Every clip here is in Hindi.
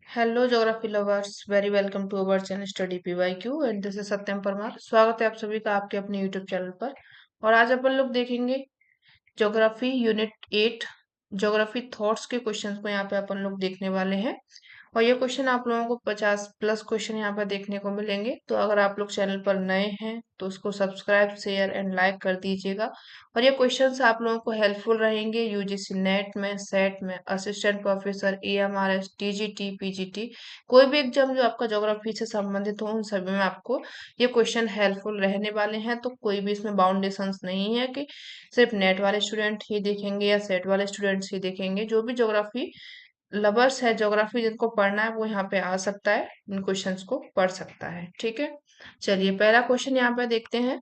Hello geography lovers, very welcome to our channel study PYQ and this is Satyam Parmar. स्वागत है आप सभी का आपके अपने यूट्यूब चैनल पर। और आज अपन लोग देखेंगे ज्योग्राफी यूनिट 8 ज्योग्राफी थॉट्स के क्वेश्चंस को यहाँ पे अपन लोग देखने वाले हैं। और ये क्वेश्चन आप लोगों को 50+ क्वेश्चन यहाँ पर देखने को मिलेंगे। तो अगर आप लोग चैनल पर नए हैं तो उसको सब्सक्राइब शेयर एंड लाइक कर दीजिएगा। और ये क्वेश्चंस आप लोगों को हेल्पफुल रहेंगे यूजीसी नेट में, सेट में, असिस्टेंट प्रोफेसर, एएमआरएस, टीजीटी, पीजीटी, कोई भी एग्जाम जो आपका ज्योग्राफी से संबंधित हो उन सभी में आपको ये क्वेश्चन हेल्पफुल रहने वाले हैं। तो कोई भी इसमें बाउंडेशंस नहीं है कि सिर्फ नेट वाले स्टूडेंट ही देखेंगे या सेट वाले स्टूडेंट्स ही देखेंगे। जो भी ज्योग्राफी लवर्स है, ज्योग्राफी जिनको पढ़ना है वो यहाँ पे आ सकता है, इन क्वेश्चंस को पढ़ सकता है। ठीक है, चलिए पहला क्वेश्चन यहाँ पे देखते हैं।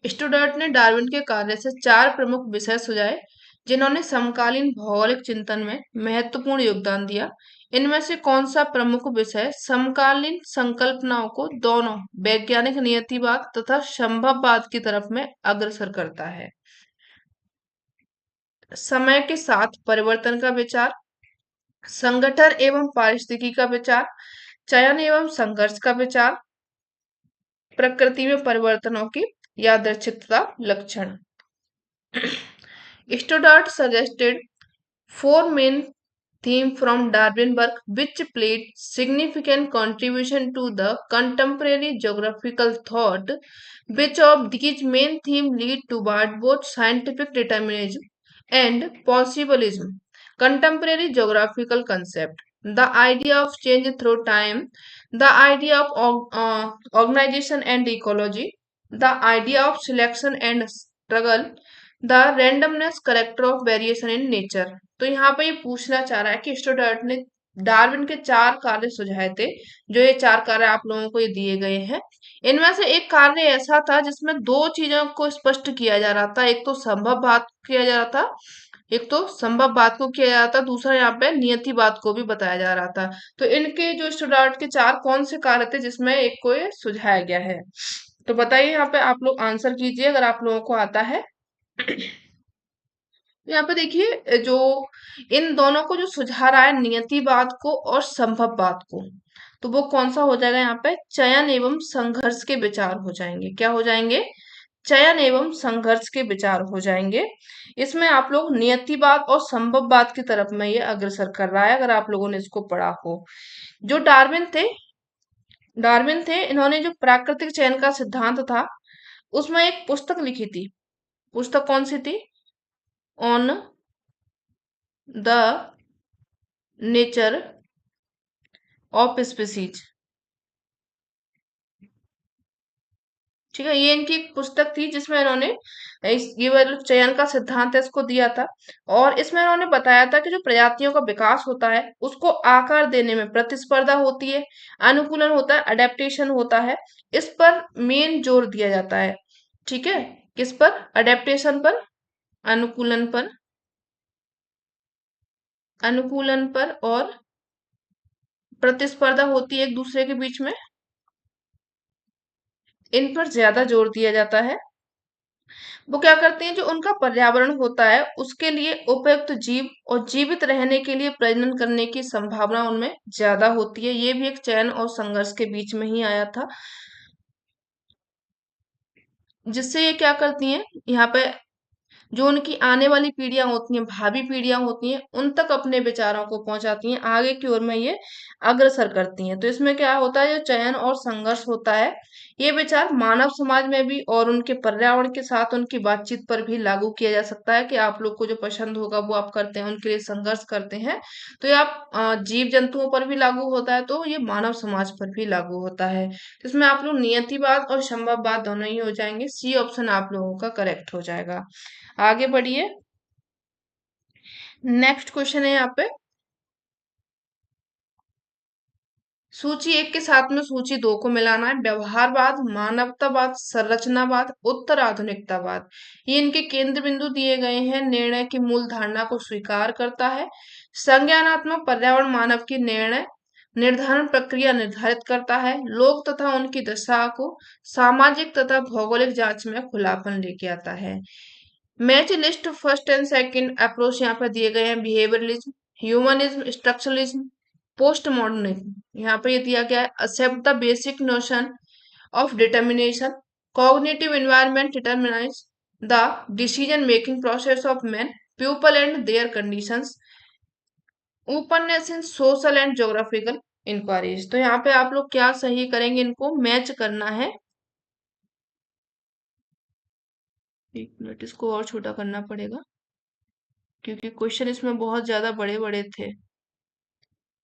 स्टुडर्ट ने डार्विन के कार्य से 4 प्रमुख विषय सुझाए जिन्होंने समकालीन भौगोलिक चिंतन में महत्वपूर्ण योगदान दिया। इनमें से कौन सा प्रमुख विषय समकालीन संकल्पनाओं को दोनों वैज्ञानिक नियतिवाद तथा संभववाद की तरफ में अग्रसर करता है? समय के साथ परिवर्तन का विचार, संगठन एवं पारिस्थितिकी का विचार, चयन एवं संघर्ष का विचार, प्रकृति में परिवर्तनों की यादृच्छिकता लक्षण। Stoddart suggested 4 main themes from Darwin work which played significant contribution to the contemporary geographical thought. Which of these main themes lead toward both scientific determinism and possibilism? Contemporary geographical concept. The idea of change through time, the idea of organization and ecology, the idea of selection and struggle, the randomness character of variation in nature. तो यहाँ पे ये पूछना चाह रहा है कि स्टुडर्ट ने डार्विन के 4 कार्य सुझाए थे। जो ये 4 कार्य आप लोगों को ये दिए गए हैं, इनमें से एक कार्य ऐसा था जिसमें 2 चीजों को स्पष्ट किया जा रहा था। एक तो संभव बात किया जा रहा था, एक तो संभव बात को किया जा रहा था, दूसरा यहाँ पे नियति बात को भी बताया जा रहा था। तो इनके जो स्टुडर्ट के 4 कौन से कार्य थे जिसमें एक को ये सुझाया गया है? तो बताइए, यहाँ पे आप लोग आंसर कीजिए अगर आप लोगों को आता है। यहाँ पे देखिए, जो इन दोनों को जो सुझा रहा है, नियतिवाद को और संभववाद को, तो वो कौन सा हो जाएगा? यहाँ पे चयन एवं संघर्ष के विचार हो जाएंगे। क्या हो जाएंगे? चयन एवं संघर्ष के विचार हो जाएंगे। इसमें आप लोग नियतिवाद और संभववाद की तरफ में ये अग्रसर कर रहा है, अगर आप लोगों ने इसको पढ़ा हो। जो डार्विन थे, इन्होंने जो प्राकृतिक चयन का सिद्धांत था उसमें एक पुस्तक लिखी थी। पुस्तक कौन सी थी? On the nature of species. ठीक है, ये इनकी एक पुस्तक थी जिसमें इन्होंने ये वाला चयन का सिद्धांत है इसको दिया था। और इसमें इन्होंने बताया था कि जो प्रजातियों का विकास होता है उसको आकार देने में प्रतिस्पर्धा होती है, अनुकूलन होता है, अडेप्टेशन होता है। इस पर मेन जोर दिया जाता है। ठीक है, किस पर? अडेप्टेशन पर, अनुकूलन पर, अनुकूलन पर, और प्रतिस्पर्धा होती है एक दूसरे के बीच में, इन पर ज्यादा जोर दिया जाता है। वो क्या करते हैं, जो उनका पर्यावरण होता है उसके लिए उपयुक्त जीव और जीवित रहने के लिए प्रजनन करने की संभावना उनमें ज्यादा होती है। ये भी एक चयन और संघर्ष के बीच में ही आया था, जिससे ये क्या करती हैं, यहाँ पे जो उनकी आने वाली पीढ़ियां होती हैं, भावी पीढ़ियां होती हैं, उन तक अपने विचारों को पहुंचाती हैं, आगे की ओर में ये अग्रसर करती हैं। तो इसमें क्या होता है, जो चयन और संघर्ष होता है, ये विचार मानव समाज में भी और उनके पर्यावरण के साथ उनकी बातचीत पर भी लागू किया जा सकता है कि आप लोग को जो पसंद होगा वो आप करते हैं, उनके लिए संघर्ष करते हैं। तो ये आप जीव जंतुओं पर भी लागू होता है, तो ये मानव समाज पर भी लागू होता है। तो इसमें आप लोग नियतिवाद और संभववाद दोनों ही हो जाएंगे। सी ऑप्शन आप लोगों का करेक्ट हो जाएगा। आगे बढ़िए, नेक्स्ट क्वेश्चन है यहाँ पे। सूची 1 के साथ में सूची 2 को मिलाना है। व्यवहारवाद, मानवतावाद, संरचनावाद, उत्तर आधुनिकतावाद, ये इनके केंद्र बिंदु दिए गए हैं। निर्णय की मूल धारणा को स्वीकार करता है। संज्ञानात्मक पर्यावरण मानव की निर्णय निर्धारण प्रक्रिया निर्धारित करता है। लोग तथा उनकी दशा को सामाजिक तथा भौगोलिक जांच में खुलापन लेके आता है। Match list first and second approach यहाँ पे दिए गए हैं। Behaviouralism, humanism, structuralism, post modernism. यहाँ पे ये दिया गया है except the basic notion of determination. Cognitive environment determines the decision making process of men, people and their conditions. Openness in social and geographical inquiries. तो यहाँ पे आप लोग क्या सही करेंगे, इनको मैच करना है। एक मिनट, इसको और छोटा करना पड़ेगा क्योंकि क्वेश्चन इसमें बहुत ज्यादा बड़े बड़े थे।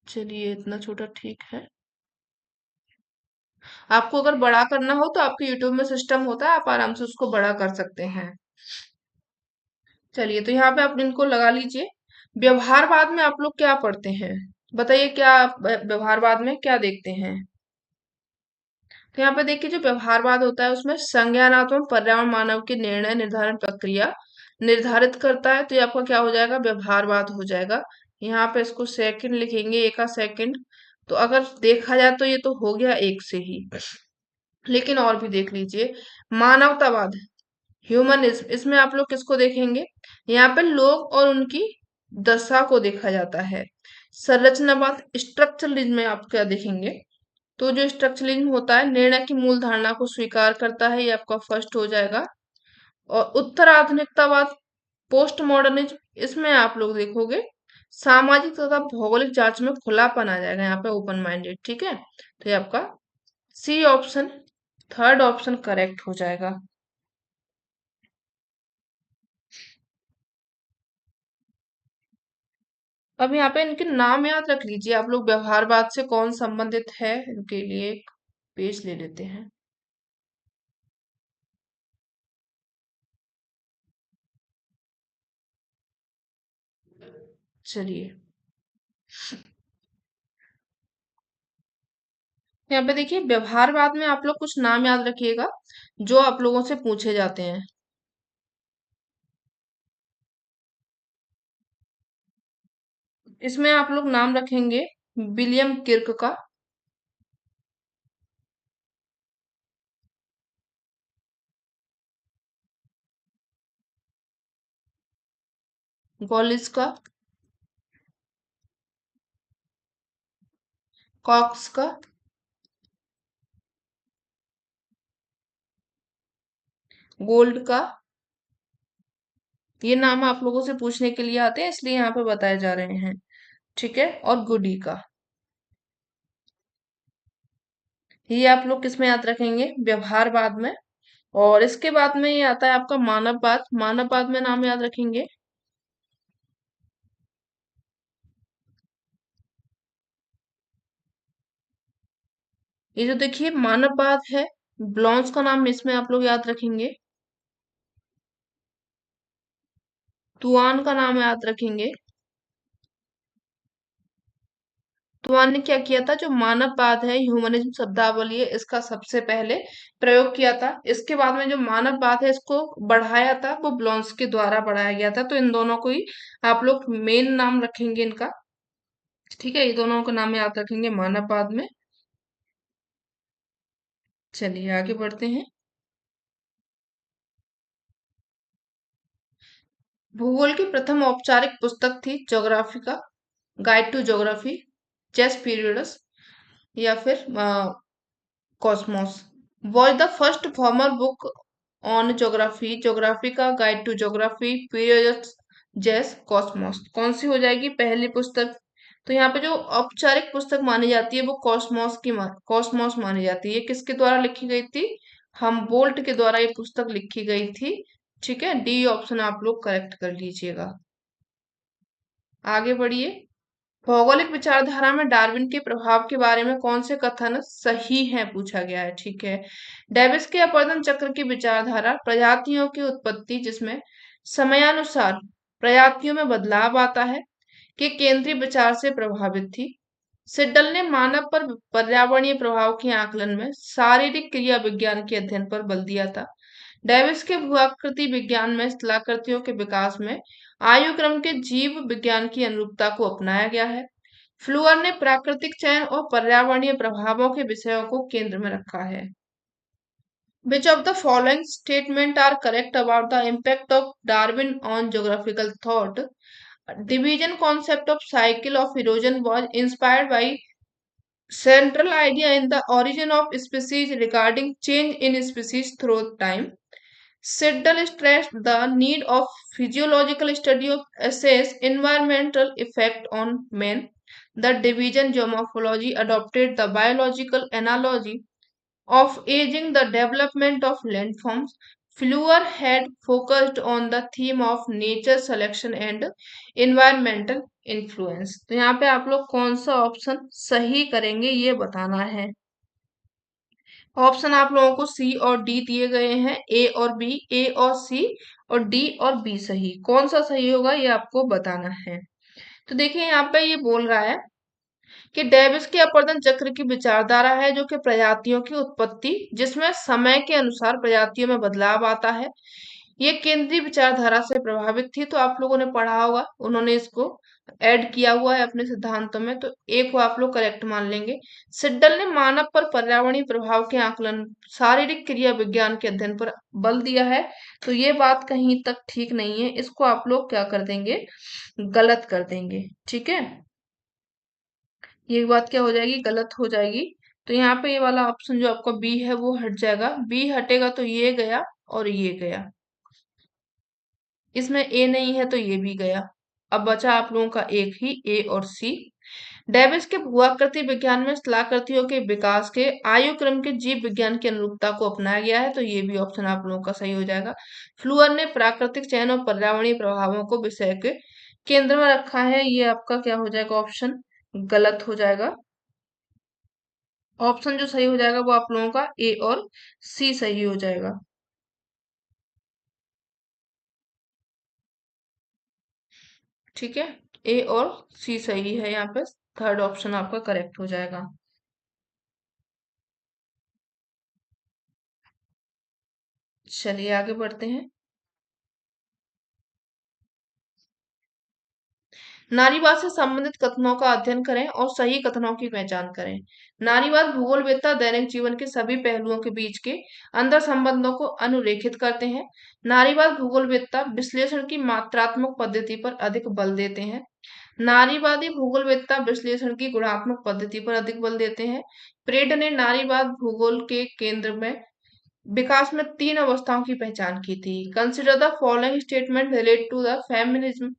चलिए इतना छोटा ठीक है। आपको अगर बड़ा करना हो तो आपके यूट्यूब में सिस्टम होता है, आप आराम से उसको बड़ा कर सकते हैं। चलिए तो यहाँ पे आप इनको लगा लीजिए। व्यवहारवाद में आप लोग क्या पढ़ते हैं, बताइए क्या आप व्यवहारवाद में क्या देखते हैं। तो यहाँ पे देखिए जो व्यवहारवाद होता है उसमें संज्ञानात्मक पर्यावरण मानव की निर्णय निर्धारण प्रक्रिया निर्धारित करता है, तो ये आपका क्या हो जाएगा, व्यवहारवाद हो जाएगा। यहाँ पे इसको सेकंड लिखेंगे, एक का सेकंड। तो अगर देखा जाए तो ये तो हो गया एक से ही, लेकिन और भी देख लीजिए। मानवतावाद, ह्यूमनिज्म, इसमें आप लोग किसको देखेंगे, यहाँ पे लोग और उनकी दशा को देखा जाता है। संरचनावाद, स्ट्रक्चरलिज्म में आप क्या देखेंगे, तो जो स्ट्रक्चरलिज्म होता है निर्णय की मूल धारणा को स्वीकार करता है, ये आपका फर्स्ट हो जाएगा। और उत्तराधुनिकतावाद, पोस्ट मॉडर्निज्म, इसमें आप लोग देखोगे सामाजिक तथा भौगोलिक जांच में खुलापन आ जाएगा, यहाँ पे ओपन माइंडेड, ठीक है। तो ये आपका C option, third option correct हो जाएगा। अब यहाँ पे इनके नाम याद रख लीजिए आप लोग, व्यवहारवाद से कौन संबंधित है, इनके लिए एक पेज ले लेते हैं। चलिए यहाँ पे देखिए व्यवहारवाद में आप लोग कुछ नाम याद रखिएगा जो आप लोगों से पूछे जाते हैं। इसमें आप लोग नाम रखेंगे विलियम किर्क का, गॉलिस का, कॉक्स का, गोल्ड का। ये नाम आप लोगों से पूछने के लिए आते हैं इसलिए यहाँ पे बताए जा रहे हैं, ठीक है। और गुडी का, ये आप लोग किसमें याद रखेंगे, व्यवहारवाद में। और इसके बाद में ये आता है आपका मानववाद, मानववाद में नाम याद रखेंगे ये जो देखिए मानववाद है, ब्लॉन्स का नाम इसमें आप लोग याद रखेंगे, तुआन का नाम याद रखेंगे। तुआन ने क्या किया था, जो मानववाद है ह्यूमनिज्म शब्दावली है इसका सबसे पहले प्रयोग किया था। इसके बाद में जो मानववाद है इसको बढ़ाया था वो ब्लॉन्स के द्वारा बढ़ाया गया था, तो इन दोनों को ही आप लोग मेन नाम रखेंगे इनका, ठीक है। ये दोनों का नाम याद रखेंगे मानववाद में। चलिए आगे बढ़ते हैं। भूगोल की प्रथम औपचारिक पुस्तक थी ज्योग्राफी का guide to geography, chess periods, या फिर cosmos. Was the first formal book on geography, geography का गाइड टू ज्योग्राफी, पीरियड्स, जेस, कॉस्मोस। कौन सी हो जाएगी पहली पुस्तक, तो यहाँ पे जो औपचारिक पुस्तक मानी जाती है वो कॉस्मोस मानी जाती है। ये किसके द्वारा लिखी गई थी, हमबोल्ट के द्वारा ये पुस्तक लिखी गई थी, ठीक है। डी ऑप्शन आप लोग करेक्ट कर लीजिएगा। आगे बढ़िए। भौगोलिक विचारधारा में डार्विन के प्रभाव के बारे में कौन से कथन सही हैं पूछा गया है, ठीक है। डेविस के अपवर्तन चक्र की विचारधारा प्रजातियों की उत्पत्ति जिसमें समयानुसार प्रजातियों में बदलाव आता है के केंद्रीय विचार से प्रभावित थी। सिड्डल ने मानव पर पर्यावरणीय प्रभाव के आकलन में शारीरिक क्रिया विज्ञान के अध्ययन पर बल दिया था। डेविस के भूआकृति विज्ञान में स्थलाकृतियों के विकास में आयु क्रम के जीव विज्ञान की अनुरूपता को अपनाया गया है। फ्लूअर ने प्राकृतिक चयन और पर्यावरणीय प्रभावों के विषयों को केंद्र में रखा है। Which of the following statement are correct about the impact of Darwin on geographical thought? Division concept of cycle of erosion was inspired by central idea in the origin of species regarding change in species through time. Siddle stressed the need of physiological study of assess environmental effect on men. The division geomorphology adopted the biological analogy of aging the development of landforms. Fleur had focused on the theme of nature selection and environmental influence. तो यहाँ पे आप लोग कौन सा ऑप्शन सही करेंगे ये बताना है। ऑप्शन आप लोगों को सी और डी दिए गए हैं, ए और बी, ए और सी और डी और बी सही। कौन सा सही होगा ये आपको बताना है। तो देखिए यहाँ पे ये बोल रहा है कि डेविस के अपवर्तन चक्र की विचारधारा है जो कि प्रजातियों की उत्पत्ति जिसमें समय के अनुसार प्रजातियों में बदलाव आता है, ये केंद्रीय विचारधारा से प्रभावित थी। तो आप लोगों ने पढ़ा होगा, उन्होंने इसको ऐड किया हुआ है अपने सिद्धांतों में, तो एक को आप लोग करेक्ट मान लेंगे। सिड्डल ने मानव पर पर्यावरणीय प्रभाव के आकलन, शारीरिक क्रिया विज्ञान के अध्ययन पर बल दिया है। तो ये बात कहीं तक ठीक नहीं है, इसको आप लोग क्या कर देंगे, गलत कर देंगे। ठीक है, ये बात क्या हो जाएगी, गलत हो जाएगी। तो यहाँ पे ये वाला ऑप्शन जो आपका बी है वो हट जाएगा, बी हटेगा तो ये गया और ये गया, इसमें ए नहीं है तो ये भी गया। अब बचा आप लोगों का एक ही, ए और सी। डेविस के भूआकृति विज्ञान में स्थलाकृतियों के विकास के आयु क्रम के जीव विज्ञान की अनुरूपता को अपनाया गया है, तो ये भी ऑप्शन आप लोगों का सही हो जाएगा। फ्लूअर ने प्राकृतिक चयन और पर्यावरणीय प्रभावों को विषय के केंद्र में रखा है, ये आपका क्या हो जाएगा, ऑप्शन गलत हो जाएगा। ऑप्शन जो सही हो जाएगा वो आप लोगों का ए और सी सही हो जाएगा। ठीक है, ए और सी सही है, यहाँ पे थर्ड ऑप्शन आपका करेक्ट हो जाएगा। चलिए आगे बढ़ते हैं। नारीवाद से संबंधित कथनों का अध्ययन करें और सही कथनों की पहचान करें। नारीवाद भूगोलवेत्ता दैनिक जीवन के सभी पहलुओं के बीच के अंतर संबंधों को अनुरेखित करते हैं। नारीवाद भूगोलवेत्ता विश्लेषण की मात्रात्मक पद्धति पर अधिक बल देते हैं। नारीवादी भूगोलवेत्ता विश्लेषण की गुणात्मक पद्धति पर अधिक बल देते हैं। प्रेड ने नारीवाद भूगोल के केंद्र में विकास में तीन अवस्थाओं की पहचान की थी। Consider the following statement relate to the feminism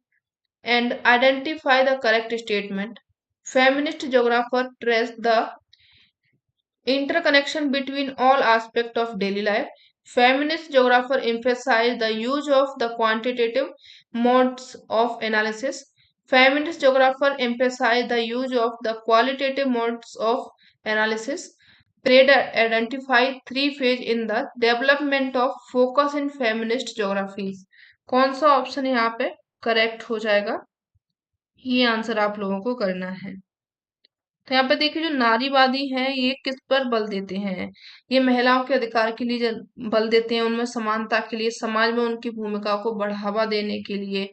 and identify the correct statement. Feminist geographer trace the interconnection between all aspects of daily life. Feminist geographer emphasize the use of the quantitative modes of analysis. Feminist geographer emphasize the use of the qualitative modes of analysis. Prade identify three phase in the development of focus in feminist geographies. कौन सा ऑप्शन यहाँ पे करेक्ट हो जाएगा, ये आंसर आप लोगों को करना है। तो यहाँ पे देखिए जो नारीवादी हैं ये किस पर बल देते हैं, ये महिलाओं के अधिकार के लिए बल देते हैं, उनमें समानता के लिए, समाज में उनकी भूमिका को बढ़ावा देने के लिए,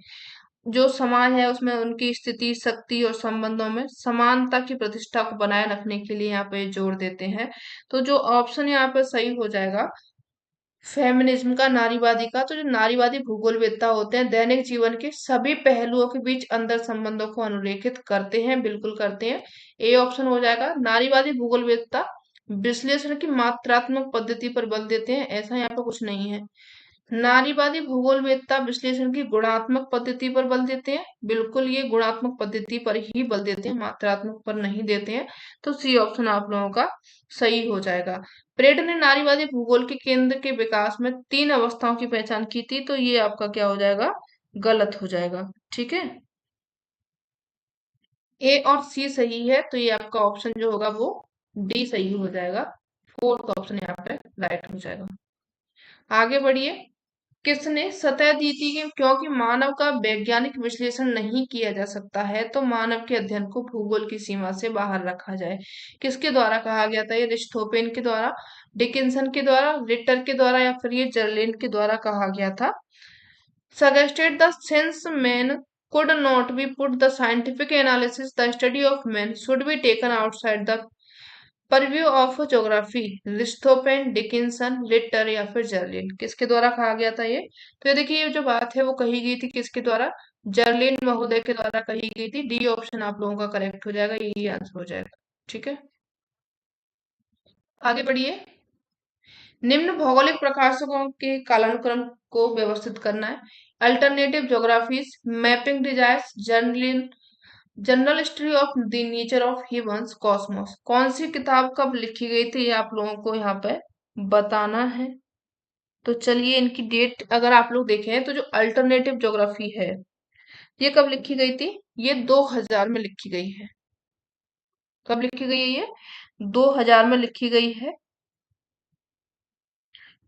जो समाज है उसमें उनकी स्थिति, शक्ति और संबंधों में समानता की प्रतिष्ठा को बनाए रखने के लिए यहाँ पे जोर देते हैं। तो जो ऑप्शन यहाँ पे सही हो जाएगा फेमिनिज्म का, नारीवादी का, तो जो नारीवादी भूगोलवेत्ता होते हैं दैनिक जीवन के सभी पहलुओं के बीच अंतर संबंधों को अनुरेखित करते हैं, बिल्कुल करते हैं। ए ऑप्शन हो जाएगा। नारीवादी भूगोलवेत्ता विश्लेषण की मात्रात्मक पद्धति पर बल देते हैं, ऐसा यहाँ पे कुछ नहीं है। नारीवादी भूगोलवेत्ता विश्लेषण की गुणात्मक पद्धति पर बल देते हैं, बिल्कुल ये गुणात्मक पद्धति पर ही बल देते हैं, मात्रात्मक पर नहीं देते हैं। तो सी ऑप्शन आप लोगों का सही हो जाएगा। प्रेड ने नारीवादी भूगोल के केंद्र के विकास में तीन अवस्थाओं की पहचान की थी, तो ये आपका क्या हो जाएगा, गलत हो जाएगा। ठीक है, ए और सी सही है, तो ये आपका ऑप्शन जो होगा वो डी सही हो जाएगा। फोर्थ ऑप्शन यहाँ पे राइट हो जाएगा। आगे बढ़िए। किसने सतह दी थी कि क्योंकि मानव का वैज्ञानिक विश्लेषण नहीं किया जा सकता है तो मानव के अध्ययन को भूगोल की सीमा से बाहर रखा जाए। किसके द्वारा कहा गया था, ये रिस्टोपेन के द्वारा, डिकिंसन के द्वारा, रिटर के द्वारा, या फिर ये जर्लिन के द्वारा कहा गया था। suggested the since men could not be put the scientific analysis, the study of men should be taken outside the purview of geography, लिस्थोपेन, डिकिंसन, लिटर या फिर जर्लिन, किसके द्वारा कहा गया था ये? तो ये देखिए, ये जो बात है वो कही गई थी किसके द्वारा? जर्लिन महोदय के द्वारा कही गई थी। डी ऑप्शन आप लोगों का करेक्ट हो जाएगा, यही आंसर हो जाएगा। ठीक है, आगे बढ़िए। निम्न भौगोलिक प्रकाशकों के कालानुक्रम को व्यवस्थित करना है। अल्टरनेटिव ज्योग्राफीज, मैपिंग डिजायर्स, जर्नलिन, general history of the nature of humans, cosmos, कौन सी किताब कब लिखी गई थी, ये आप लोगों को यहाँ पे बताना है। तो चलिए, इनकी डेट अगर आप लोग देखें तो जो अल्टरनेटिव ज्योग्राफी है ये कब लिखी गई थी? ये 2000 में लिखी गई है। कब लिखी गई है ये? 2000 में लिखी गई है।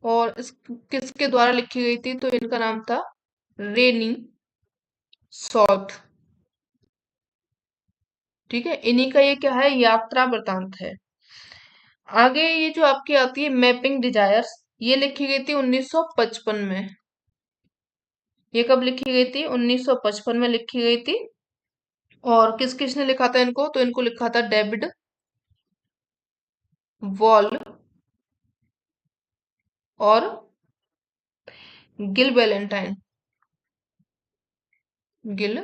और इस किसके द्वारा लिखी गई थी? तो इनका नाम था रेनी सॉल्ट। ठीक है, इन्हीं का ये क्या है? यात्रा वृतांत है। आगे ये जो आपकी आती है मैपिंग डिजायर्स, ये लिखी गई थी 1955 में। ये कब लिखी गई थी? 1955 में लिखी गई थी। और किस किसने लिखा था इनको? तो इनको लिखा था डेविड वॉल और गिल बैलेंटाइन। गिल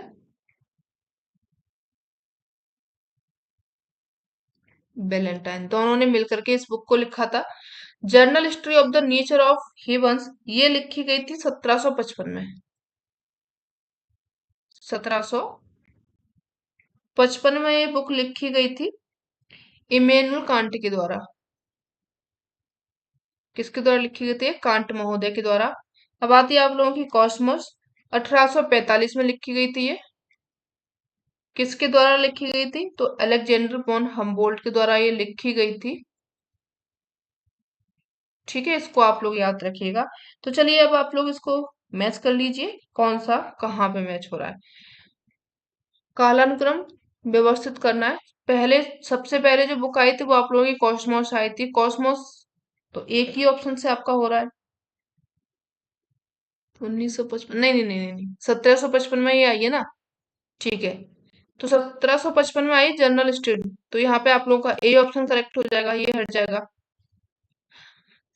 बैलेंटाइन दोनों ने मिलकर के इस बुक को लिखा था। Journal history of the nature of humans ये लिखी गई थी 1755 में। 1755 में ये बुक लिखी गई थी इमेनुअल कांट के द्वारा। किसके द्वारा लिखी गई थी? कांट महोदय के द्वारा। अब आती है आप लोगों की कॉस्मोस, 1845 में लिखी गई थी ये। किसके द्वारा लिखी गई थी? तो अलेक्जेंडर फोन हम्बोल्ट के द्वारा ये लिखी गई थी। ठीक है, इसको आप लोग याद रखिएगा। तो चलिए, अब आप लोग इसको मैच कर लीजिए, कौन सा कहाँ पे मैच हो रहा है। कालानुक्रम व्यवस्थित करना है। पहले सबसे पहले जो बुक आई थी वो आप लोगों की कॉस्मोस आई थी। कॉस्मोस तो एक ही ऑप्शन से आपका हो रहा है। 1955? नहीं नहीं नहीं नहीं नहीं, 1755 में ही आई है ना। ठीक है, तो 1755 में आई जनरल स्टडी, तो यहाँ पे आप लोगों का ए ऑप्शन करेक्ट हो जाएगा, ये हट जाएगा।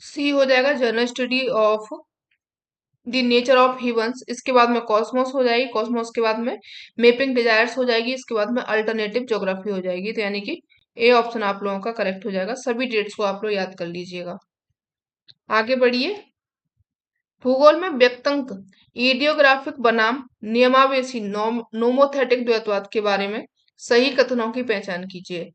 सी हो जाएगा general study of the nature of humans. इसके बाद में कॉस्मोस हो जाएगी। कॉस्मोस के बाद में मैपिंग डिजायर्स हो जाएगी। इसके बाद में अल्टरनेटिव ज्योग्राफी हो जाएगी। तो यानी कि ए ऑप्शन आप लोगों का करेक्ट हो जाएगा। सभी डेट्स को आप लोग याद कर लीजिएगा। आगे बढ़िए। भूगोल में व्यक्तंक, इडियोग्राफिक बनाम नियमावेशी, नोमोथेटिक द्वैतवाद के बारे में सही कथनों की पहचान कीजिए।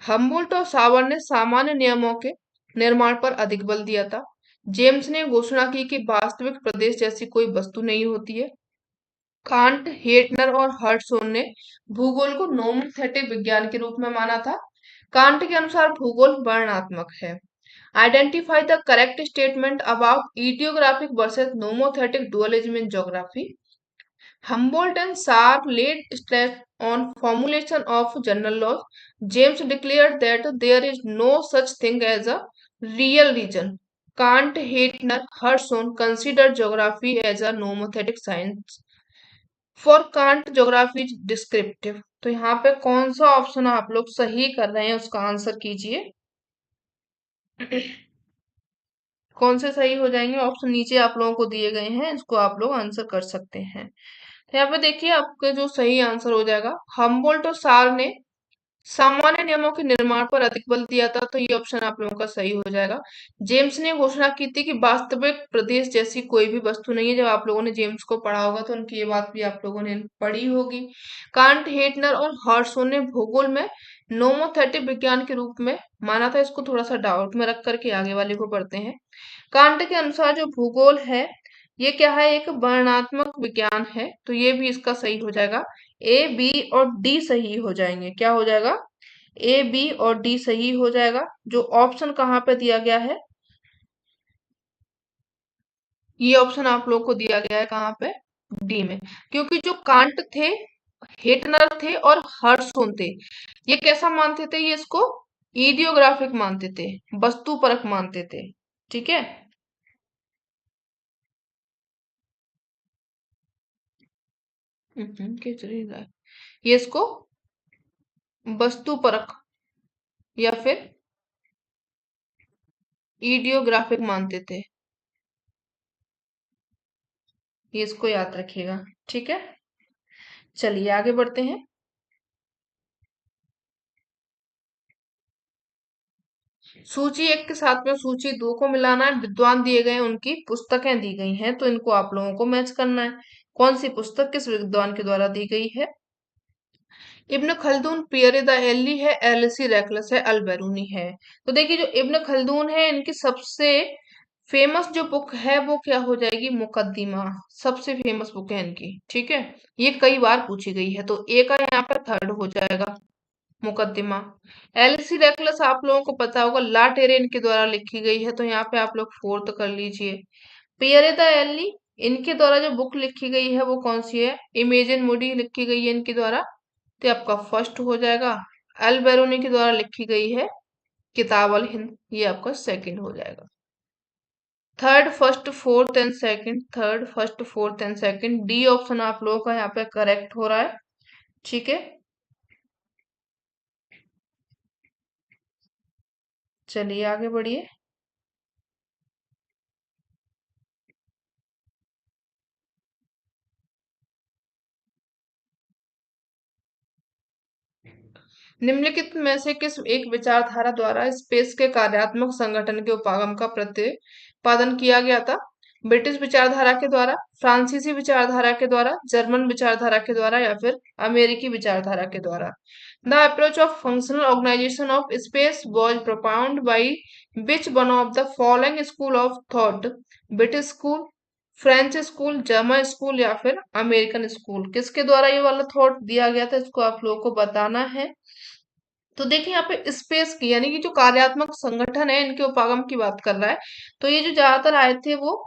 हम्बोल्ट और सावर ने सामान्य नियमों के निर्माण पर अधिक बल दिया था। जेम्स ने घोषणा की कि वास्तविक प्रदेश जैसी कोई वस्तु नहीं होती है। कांट, हेटनर और हर्टसोन ने भूगोल को नोमोथेटिक विज्ञान के रूप में माना था। कांट के अनुसार भूगोल वर्णनात्मक है। Identify the correct statement about idiographic versus nomothetic dualism in geography. Humboldt and Saar laid stress on formulation of general laws. James declared that there is no such thing as a real region. Kant, Heitner, Hudson considered geography as a nomothetic science. For Kant, geography is descriptive. तो यहाँ पे कौन सा ऑप्शन आप लोग सही कर रहे हैं उसका आंसर कीजिए। कौन से सही हो जाएंगे? ऑप्शन नीचे आप लोगों को दिए गए हैं, इसको आप लोग आंसर कर सकते हैं। तो यहाँ पे देखिए, आपका जो सही आंसर हो जाएगा, हम्बोल्ट और सार ने सामान्य नियमों के निर्माण पर अधिक बल दिया था, तो ये ऑप्शन आप लोगों का सही हो जाएगा। जेम्स ने घोषणा की थी कि वास्तविक प्रदेश जैसी कोई भी वस्तु नहीं है। जब आप लोगों ने जेम्स को पढ़ा होगा तो उनकी ये बात भी आप लोगों ने पढ़ी होगी। कांट, हेटनर और हॉर्सो ने भूगोल में नोमोथेटिक विज्ञान के रूप में माना था। इसको थोड़ा सा डाउट में रख करके आगे वाले को पढ़ते हैं। कांट के अनुसार जो भूगोल है ये क्या है? एक वर्णनात्मक विज्ञान है, तो ये भी इसका सही हो जाएगा। ए, बी और डी सही हो जाएंगे। क्या हो जाएगा? ए, बी और डी सही हो जाएगा। जो ऑप्शन कहाँ पे दिया गया है? ये ऑप्शन आप लोग को दिया गया है कहाँ पे? डी में। क्योंकि जो कांट थे, हेटनर थे और हर्टसोन थे, ये कैसा मानते थे? ये इसको इडियोग्राफिक मानते थे, वस्तु परक मानते थे। ठीक है। खिचड़ी दाल, ये इसको वस्तु परक या फिर ईडियोग्राफिक मानते थे। ये इसको याद रखिएगा। ठीक है, चलिए आगे बढ़ते हैं। सूची एक के साथ में सूची दो को मिलाना है। विद्वान दिए गए हैं, उनकी पुस्तकें दी गई हैं, तो इनको आप लोगों को मैच करना है। कौन सी पुस्तक किस विद्वान के द्वारा दी गई है? इब्न खल्दून, पियरे द एली है, एलिसी रेकलस है, अल बेरूनी है। तो देखिए, जो इब्न खल्दून है, इनकी सबसे फेमस जो बुक है वो क्या हो जाएगी? मुकद्दिमा। सबसे फेमस बुक है इनकी। ठीक है, ये कई बार पूछी गई है, तो ए का यहाँ पर थर्ड हो जाएगा, मुकद्दिमा। एलिसी रेकलस आप लोगों को पता होगा, ला टेरेन के द्वारा लिखी गई है, तो यहाँ पे आप लोग फोर्थ कर लीजिए। पियरे द एली, इनके द्वारा जो बुक लिखी गई है वो कौन सी है? इमेजिन मूडी लिखी गई है इनके द्वारा, तो ये आपका फर्स्ट हो जाएगा। अल बेरूनी के द्वारा लिखी गई है किताब अल हिंद, ये आपका सेकंड हो जाएगा। Third, first, fourth and second, third, first, fourth and second, D option आप लोगों का यहाँ पे करेक्ट हो रहा है। ठीक है, चलिए आगे बढ़िए। निम्नलिखित में से किस एक विचारधारा द्वारा स्पेस के कार्यात्मक संगठन के उपागम का प्रतिपादन किया गया था? ब्रिटिश विचारधारा के द्वारा, फ्रांसीसी विचारधारा के द्वारा, जर्मन विचारधारा के द्वारा, या फिर अमेरिकी विचारधारा के द्वारा? The approach of functional organisation of space was propounded by which one of the following school of thought? British school, French school, German school, या फिर अमेरिकन स्कूल? किसके द्वारा ये वाला थॉट दिया गया था, इसको आप लोगों को बताना है। तो देखिए, यहाँ पे स्पेस की यानी कि जो कार्यात्मक संगठन है, इनके उपागम की बात कर रहा है। तो ये जो ज्यादातर आए थे वो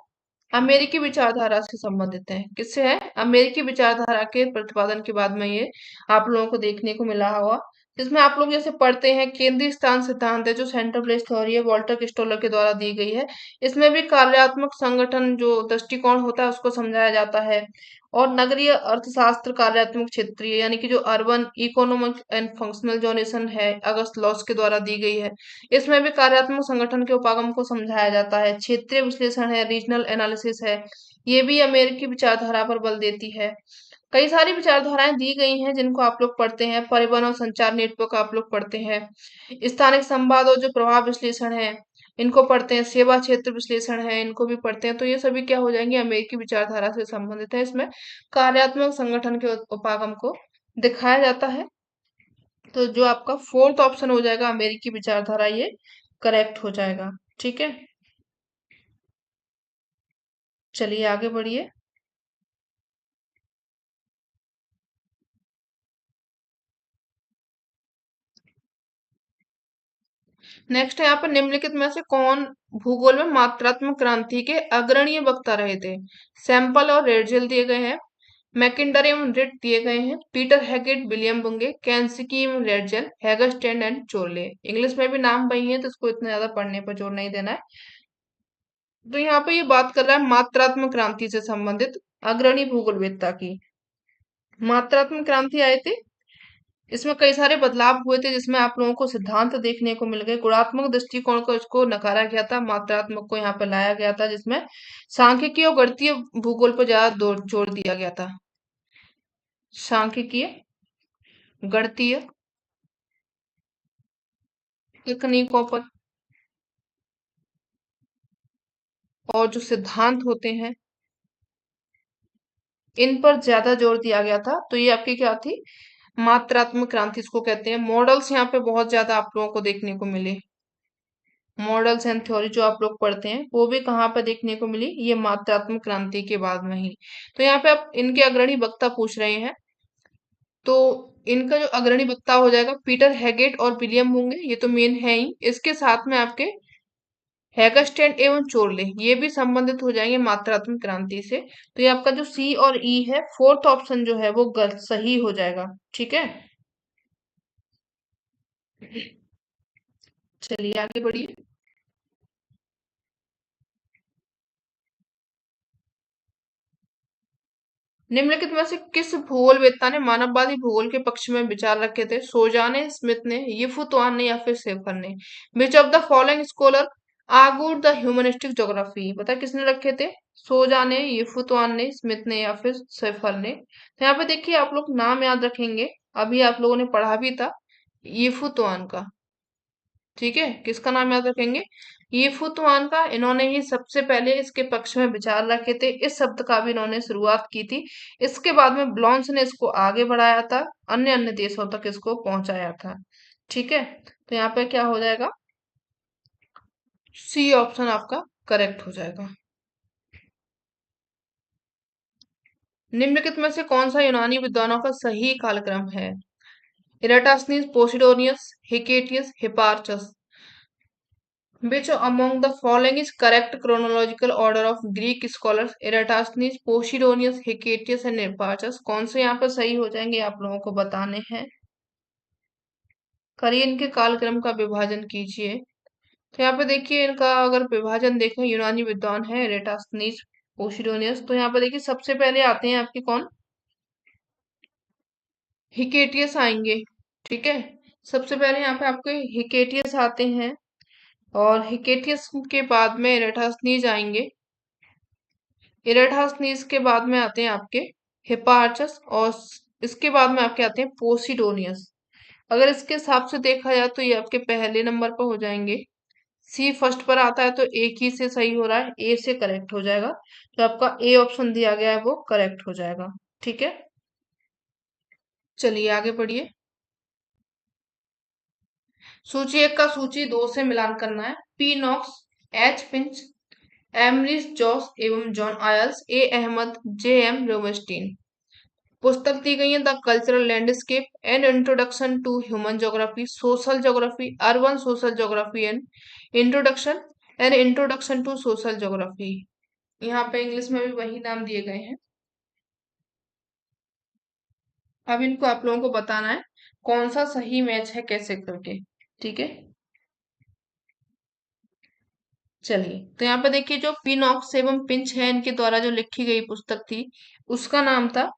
अमेरिकी विचारधारा से संबंधित है। किससे है? अमेरिकी विचारधारा के प्रतिपादन के बाद में ये आप लोगों को देखने को मिला होगा। जिसमें आप लोग जैसे पढ़ते हैं, केंद्रीय स्थान सिद्धांत है, जो सेंट्रल प्लेस थ्योरी है, वॉल्टर क्रिस्टोलर के द्वारा दी गई है। इसमें भी कार्यात्मक संगठन जो दृष्टिकोण होता है उसको समझाया जाता है। और नगरीय अर्थशास्त्र कार्यात्मक क्षेत्रीय यानी कि जो urban economic and functional zonation है, अगस्त लॉस के द्वारा दी गई है। इसमें भी कार्यात्मक संगठन के उपागम को समझाया जाता है। क्षेत्रीय विश्लेषण है, रीजनल एनालिसिस है, ये भी अमेरिकी विचारधारा पर बल देती है। कई सारी विचारधाराएं दी गई हैं जिनको आप लोग पढ़ते हैं। परिवहन और संचार नेटवर्क आप लोग पढ़ते हैं। स्थानिक संवाद और जो प्रभाव विश्लेषण है, इनको पढ़ते हैं। सेवा क्षेत्र विश्लेषण है, इनको भी पढ़ते हैं। तो ये सभी क्या हो जाएंगे? अमेरिकी विचारधारा से संबंधित है। इसमें कार्यात्मक संगठन के उपागम को दिखाया जाता है। तो जो आपका फोर्थ ऑप्शन हो जाएगा, अमेरिकी विचारधारा, ये करेक्ट हो जाएगा। ठीक है, चलिए आगे बढ़िए। नेक्स्ट है यहाँ पर, निम्नलिखित में से कौन भूगोल में मात्रात्मक क्रांति के अग्रणीय वक्ता रहे थे? सैंपल और रेडजेल दिए गए हैं, मैकिंडर एवं रिट दिए गए हैं, पीटर हैगेट, विलियम बुंगे, कैंसिकी एवं रेडजेल, हैगस्टैंड एंड चोरले। इंग्लिश में भी नाम वही है, तो इसको इतना ज्यादा पढ़ने पर जोर नहीं देना है। तो यहाँ पे ये बात कर रहा है मात्रात्मक क्रांति से संबंधित अग्रणी भूगोलवेत्ता की। मात्रात्मक क्रांति आए थे, इसमें कई सारे बदलाव हुए थे, जिसमें आप लोगों को सिद्धांत देखने को मिल गए। गुणात्मक दृष्टिकोण को इसको नकारा गया था, मात्रात्मक को यहाँ पे लाया गया था, जिसमें सांख्यिकीय और गणितीय भूगोल पर ज्यादा जोर दिया गया था। सांख्यिकीय, गणितीय तकनीकों पर और जो सिद्धांत होते हैं, इन पर ज्यादा जोर दिया गया था। तो ये आपकी क्या थी? मात्रात्मक क्रांति इसको कहते हैं। मॉडल्स यहाँ पे बहुत ज्यादा आप लोगों को देखने को मिले। मॉडल्स एंड थ्योरी जो आप लोग पढ़ते हैं, वो भी कहाँ पर देखने को मिली? ये मात्रात्मक क्रांति के बाद में ही। तो यहाँ पे आप इनके अग्रणी वक्ता पूछ रहे हैं, तो इनका जो अग्रणी वक्ता हो जाएगा पीटर हैगेट और विलियम होंगे, ये तो मेन है ही। इसके साथ में आपके हैगस्टैंड एवं चोरले, ये भी संबंधित हो जाएंगे मात्रात्मक क्रांति से। तो ये आपका जो सी और ई है, फोर्थ ऑप्शन जो है वो गलत सही हो जाएगा। ठीक है, चलिए आगे बढ़िए। निम्नलिखित में से किस भूगोलवेत्ता ने मानववादी भूगोल के पक्ष में विचार रखे थे? सोजाने स्मिथ ने, यीफू तोआन ने, या फिर शेफर ने? Which of the following scholar आगुर द ह्यूमनिस्टिक ज्योग्राफी, बता किसने रखे थे? सोजा ने, येफुतवान ने, स्मिथ ने, या फिर सेफर ने। तो यहाँ पे देखिए आप लोग नाम याद रखेंगे, अभी आप लोगों ने पढ़ा भी था, येफुतवान का। ठीक है, किसका नाम याद रखेंगे? येफुतवान का। इन्होंने ही सबसे पहले इसके पक्ष में विचार रखे थे, इस शब्द का भी इन्होंने शुरुआत की थी। इसके बाद में ब्लॉन्स ने इसको आगे बढ़ाया था, अन्य अन्य देशों तक इसको पहुंचाया था। ठीक है, तो यहाँ पे क्या हो जाएगा? सी ऑप्शन आपका करेक्ट हो जाएगा। निम्नलिखित में से कौन सा यूनानी विद्वानों का सही कालक्रम है? इराटोस्थेनीज, पोसिडोनियस, Hecataeus, हिपार्चस। Which among the following is correct chronological order of Greek scholars? Eratosthenes, Posidonius, Hecataeus and Hipparchus। कौन से यहाँ पर सही हो जाएंगे आप लोगों को बताने हैं। करिए इनके कालक्रम का विभाजन कीजिए। तो यहाँ पे देखिए इनका अगर विभाजन देखें, यूनानी विद्वान है एरेटास्थनीज, पोसिडोनियस। तो यहाँ पे देखिए सबसे पहले आते हैं आपके कौन? हिकेटियस आएंगे। ठीक है, सबसे पहले यहाँ पे आपके हिकेटियस आते हैं, और हिकेटियस के बाद में एरेटास्थनीज आएंगे। इराटोस्थेनीज के बाद में आते हैं आपके हिपार्चस, और इसके बाद में आपके आते हैं पोसिडोनियस। अगर इसके हिसाब से देखा जाए तो ये आपके पहले नंबर पर हो जाएंगे। सी फर्स्ट पर आता है तो एक ही से सही हो रहा है, ए से करेक्ट हो जाएगा। तो आपका ए ऑप्शन दिया गया है वो करेक्ट हो जाएगा। ठीक है, चलिए आगे बढ़िए। सूची एक का सूची दो से मिलान करना है। P Knox, H Finch, Emrys जॉस एवं John Eyles, A Ahmed, J M Rubenstein. पुस्तक दी गई है the cultural landscape, an introduction to human geography, social geography, urban social geography and introduction, an introduction to social geography. यहाँ पे इंग्लिश में भी वही नाम दिए गए हैं। अब इनको आप लोगों को बताना है कौन सा सही मैच है कैसे करके। ठीक है, चलिए तो यहाँ पे देखिए जो पिनॉक्स एवं पिंच है इनके द्वारा जो लिखी गई पुस्तक थी, उसका नाम था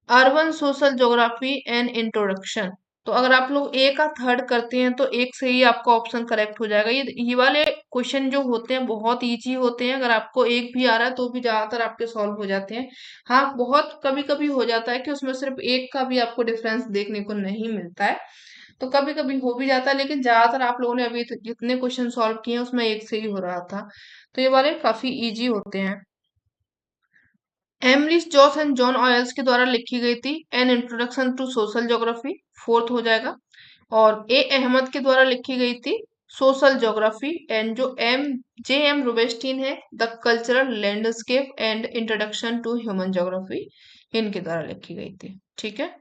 urban social geography and introduction. तो अगर आप लोग ए का थर्ड करते हैं तो एक से ही आपका ऑप्शन करेक्ट हो जाएगा। ये वाले क्वेश्चन जो होते हैं बहुत इजी होते हैं, अगर आपको एक भी आ रहा है तो भी ज्यादातर आपके सॉल्व हो जाते हैं। हाँ, बहुत कभी कभी हो जाता है कि उसमें सिर्फ एक का भी आपको डिफरेंस देखने को नहीं मिलता है, तो कभी कभी हो भी जाता है, लेकिन ज्यादातर आप लोगों ने अभी जितने क्वेश्चन सॉल्व किए हैं उसमें एक से ही हो रहा था। तो ये वाले काफी इजी होते हैं। एमरिस जॉस एंड जॉन ऑयल्स के द्वारा लिखी गई थी an introduction to social geography, fourth हो जाएगा। और ए अहमद के द्वारा लिखी गई थी सोशल ज्योग्राफी, एंड जो एम जे एम रूबेस्टीन है the cultural landscape and introduction to human geography, इनके द्वारा लिखी गई थी। ठीक है,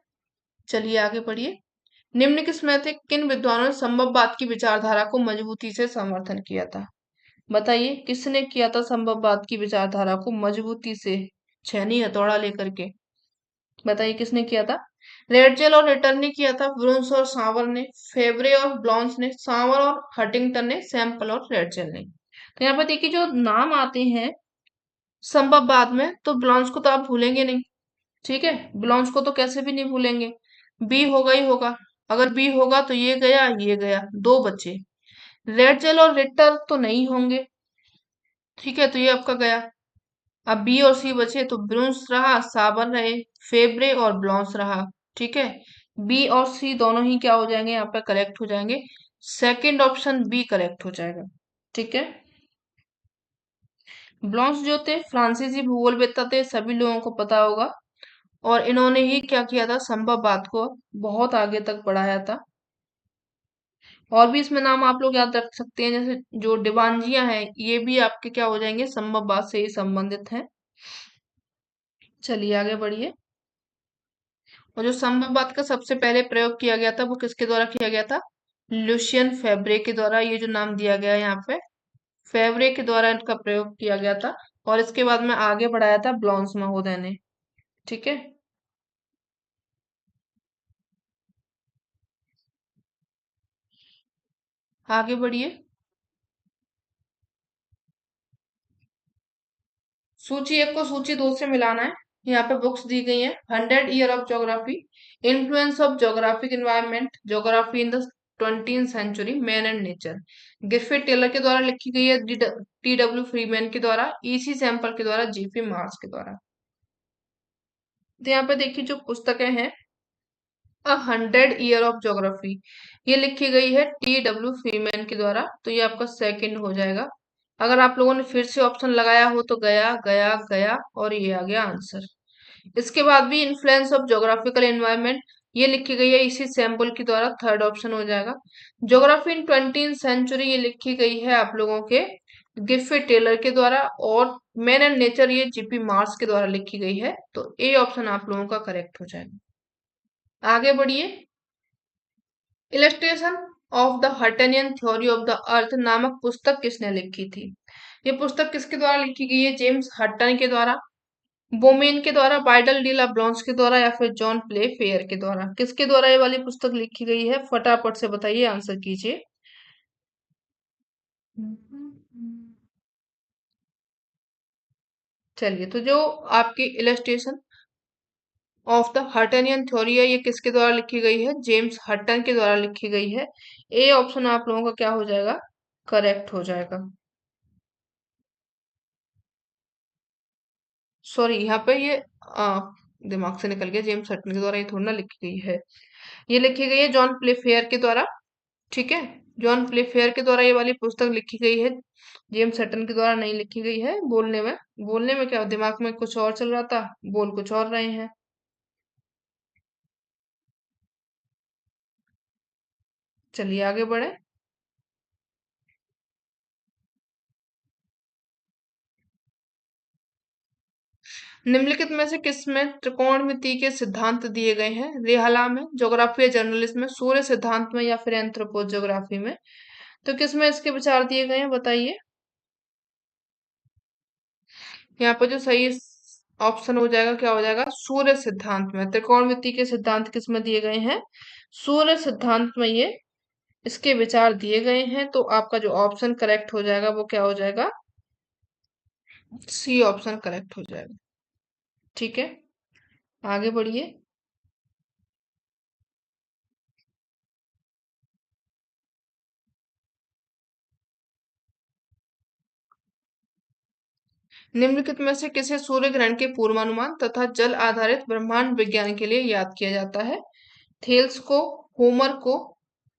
चलिए आगे बढ़िए। निम्न किसमें से किन विद्वानों ने संभववाद की विचारधारा को मजबूती से समर्थन किया था? बताइए किसने किया था संभववाद की विचारधारा को मजबूती से, छेनी हथौड़ा लेकर के? बताइए किसने किया था? रेडजेल और रिटर ने किया था, ब्रून्स और सावर ने, फेवरे और ब्लॉन्स ने, सावर और हटिंगटन ने, सैंपल और रेडजेल ने। तो यहाँ पर देखिए जो नाम आते हैं संभववाद में, तो ब्लॉन्स को तो आप भूलेंगे नहीं। ठीक है, ब्लॉन्स को तो कैसे भी नहीं भूलेंगे, बी होगा ही होगा। अगर बी होगा तो ये गया, दो बच्चे। रेडजेल और रिटर तो नहीं होंगे। ठीक है, तो ये आपका गया। अब बी और सी बचे, तो ब्रूंस रहा, साबर रहे, फेब्रे और ब्लॉन्स रहा। ठीक है, बी और सी दोनों ही क्या हो जाएंगे यहाँ पे करेक्ट हो जाएंगे। सेकंड ऑप्शन बी करेक्ट हो जाएगा। ठीक है, ब्लॉन्स जो थे फ्रांसीसी भूगोलवेत्ता थे, सभी लोगों को पता होगा। और इन्होंने ही क्या किया था, संभववाद को बहुत आगे तक बढ़ाया था। और भी इसमें नाम आप लोग याद रख सकते हैं, जैसे जो डिबांजिया है ये भी आपके क्या हो जाएंगे, संभववाद से ही संबंधित है। चलिए आगे बढ़िए। और जो संभववाद का सबसे पहले प्रयोग किया गया था वो किसके द्वारा किया गया था? लुशियन फेब्रे के द्वारा। ये जो नाम दिया गया है यहाँ पे, फेब्रे के द्वारा इनका प्रयोग किया गया था। और इसके बाद में आगे बढ़ाया था ब्लॉन्स महोदय ने। ठीक है, आगे बढ़िए। सूची एक को सूची दो से मिलाना है। यहाँ पे बुक्स दी गई हैं। 100 year of geography, influence of geographic environment, geography in the 20th century man and nature, Griffith Taylor के द्वारा लिखी गई है, टी डब्ल्यू फ्रीमैन के द्वारा, ईसी सैम्पल के द्वारा, जीपी मार्स के द्वारा। तो यहाँ पे देखिए जो पुस्तकें हैं, अ 100 ईयर ऑफ ज्योग्राफी, ये लिखी गई है टी डब्ल्यू फ्रीमैन के द्वारा, तो ये आपका सेकंड हो जाएगा। अगर आप लोगों ने फिर से ऑप्शन लगाया हो तो गया गया गया, और ये आ गया आंसर। इसके बाद भी इन्फ्लुएंस ऑफ ज्योग्राफिकल एनवायरनमेंट, ये लिखी गई है इसी सैंपल के द्वारा, थर्ड ऑप्शन हो जाएगा। ज्योग्राफी इन 20th सेंचुरी, ये लिखी गई है आप लोगों के गिफिट टेलर के द्वारा, और मैन एंड नेचर ये जीपी मार्स के द्वारा लिखी गई है, तो ए ऑप्शन आप लोगों का करेक्ट हो जाएगा। आगे बढ़िए। Illustration of the Huttonian theory of the earth नामक पुस्तक किसने लिखी थी? ये पुस्तक किसके द्वारा लिखी गई है? जेम्स हटन के द्वारा, बोमेन के द्वारा, बाइडल डी ला ब्लॉन्स के द्वारा, या फिर जॉन प्ले फेयर के द्वारा? किसके द्वारा ये वाली पुस्तक लिखी गई है? फटाफट से बताइए, आंसर कीजिए। चलिए, तो जो आपकी illustration of the Huttonian theory है, ये किसके द्वारा लिखी गई है? जेम्स हटन के द्वारा लिखी गई है। ए ऑप्शन आप लोगों का क्या हो जाएगा? करेक्ट हो जाएगा। सॉरी, यहाँ पे ये दिमाग से निकल गया, जेम्स हटन के द्वारा ये थोड़ी ना लिखी गई है, ये लिखी गई है जॉन प्लेफेयर के द्वारा। ठीक है, जॉन प्लेफेयर के द्वारा ये वाली पुस्तक लिखी गई है, जेम्स हटन के द्वारा नहीं लिखी गई है। बोलने में क्या, दिमाग में कुछ और चल रहा था, बोल कुछ और रहे हैं। चलिए आगे बढ़े। निम्नलिखित में से किसमें त्रिकोणमिति के सिद्धांत दिए गए हैं? रेहला में, ज्योग्राफी जर्नलिस्ट में, सूर्य सिद्धांत में, या फिर एंथ्रोपोज्योग्राफी में? तो किसमें इसके विचार दिए गए हैं, बताइए। यहाँ पर जो सही ऑप्शन हो जाएगा, क्या हो जाएगा? सूर्य सिद्धांत में। त्रिकोणमिति के सिद्धांत किसमें दिए गए हैं? सूर्य सिद्धांत में ये इसके विचार दिए गए हैं, तो आपका जो ऑप्शन करेक्ट हो जाएगा वो क्या हो जाएगा? सी ऑप्शन करेक्ट हो जाएगा। ठीक है, आगे बढ़िए। निम्नलिखित में से किसे सूर्य ग्रहण के पूर्वानुमान तथा जल आधारित ब्रह्मांड विज्ञान के लिए याद किया जाता है? थेल्स को, होमर को,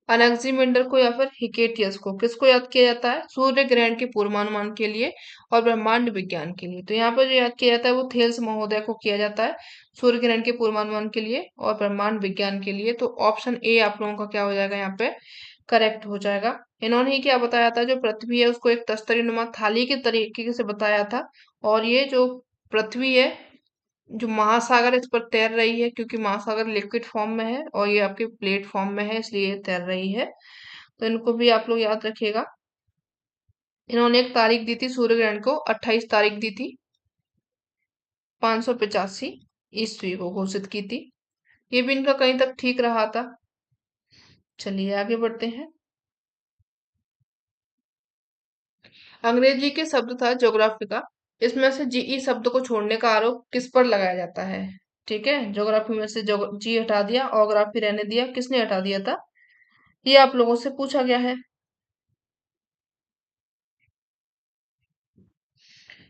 अनेक्सिमेंडर को, या फिर हिकेटियस को? किसको याद किया जाता है सूर्य ग्रहण के पूर्वानुमान के लिए और ब्रह्मांड विज्ञान के लिए? तो यहाँ पर जो याद किया जाता है वो थेल्स महोदय को किया जाता है, सूर्य ग्रहण के पूर्वानुमान के लिए और ब्रह्मांड विज्ञान के लिए। तो ऑप्शन ए आप लोगों का क्या हो जाएगा यहाँ पे? करेक्ट हो जाएगा। इन्होंने ही क्या बताया था, जो पृथ्वी है उसको एक तस्तरी नुमा थाली के तरीके से बताया था, और ये जो पृथ्वी है, जो महासागर इस पर तैर रही है, क्योंकि महासागर लिक्विड फॉर्म में है और ये आपके प्लेट फॉर्म में है, इसलिए ये तैर रही है। तो इनको भी आप लोग याद रखिएगा। इन्होंने एक तारीख दी थी सूर्य ग्रहण को, 28 तारीख दी थी, 585 ईस्वी को घोषित की थी। ये भी इनका कहीं तक ठीक रहा था। चलिए आगे बढ़ते हैं। अंग्रेजी के शब्द था ज्योग्राफी का, इसमें से जीई शब्द को छोड़ने का आरोप किस पर लगाया जाता है? ठीक है, ज्योग्राफी में से जी हटा दिया, ओग्राफी रहने दिया, किसने हटा दिया था? ये आप लोगों से पूछा गया है।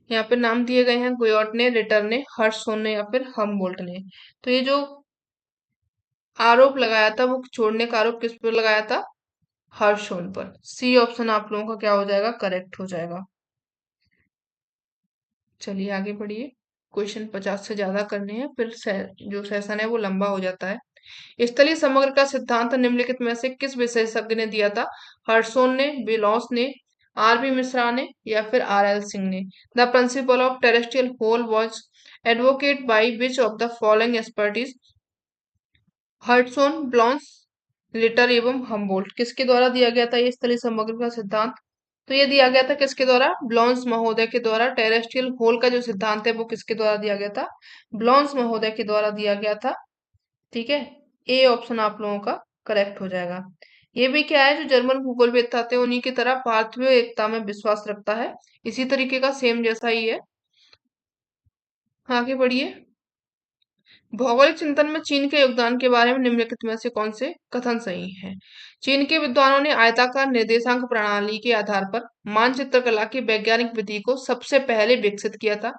यहाँ पे नाम दिए गए हैं, गुयॉट ने, रिटर ने, हर्टसोन ने, या फिर हमबोल्ट ने। तो ये जो आरोप लगाया था वो छोड़ने का आरोप किस पर लगाया था? हर्टसोन पर। सी ऑप्शन आप लोगों का क्या हो जाएगा? करेक्ट हो जाएगा। चलिए आगे बढ़िए। क्वेश्चन 50 से ज्यादा करने हैं, फिर जो सेशन है वो लंबा हो जाता है। स्थलीय समग्र का सिद्धांत निम्नलिखित में से किस विशेषज्ञ ने दिया था? हर्टसोन ने, बिलॉस ने, आर बी मिश्रा ने, या फिर आर एल सिंह ने? The principle of terrestrial whole was advocate by which of the following expertise? Hartshorne, ब्लॉन्स, लिटर एवं हमबोल्ट? किसके द्वारा दिया गया था ये स्थलीय समग्र का सिद्धांत? तो ये दिया गया था किसके द्वारा? ब्लॉन्स महोदय के द्वारा। टेरेस्ट्रियल होल का जो सिद्धांत है वो किसके द्वारा दिया गया था? ब्लॉन्स महोदय के द्वारा दिया गया था। ठीक है, ए ऑप्शन आप लोगों का करेक्ट हो जाएगा। ये भी क्या है, जो जर्मन भूगोलवेत्ता थे उन्हीं की तरह पार्थिव एकता में विश्वास रखता है, इसी तरीके का सेम जैसा ही है। आगे बढ़िए। भौगोलिक चिंतन में चीन के योगदान के बारे में निम्नलिखित में से कौन से कथन सही हैं? चीन के विद्वानों ने आयताकार निर्देशांक प्रणाली के आधार पर मानचित्र कला की वैज्ञानिक विधि को सबसे पहले विकसित किया था।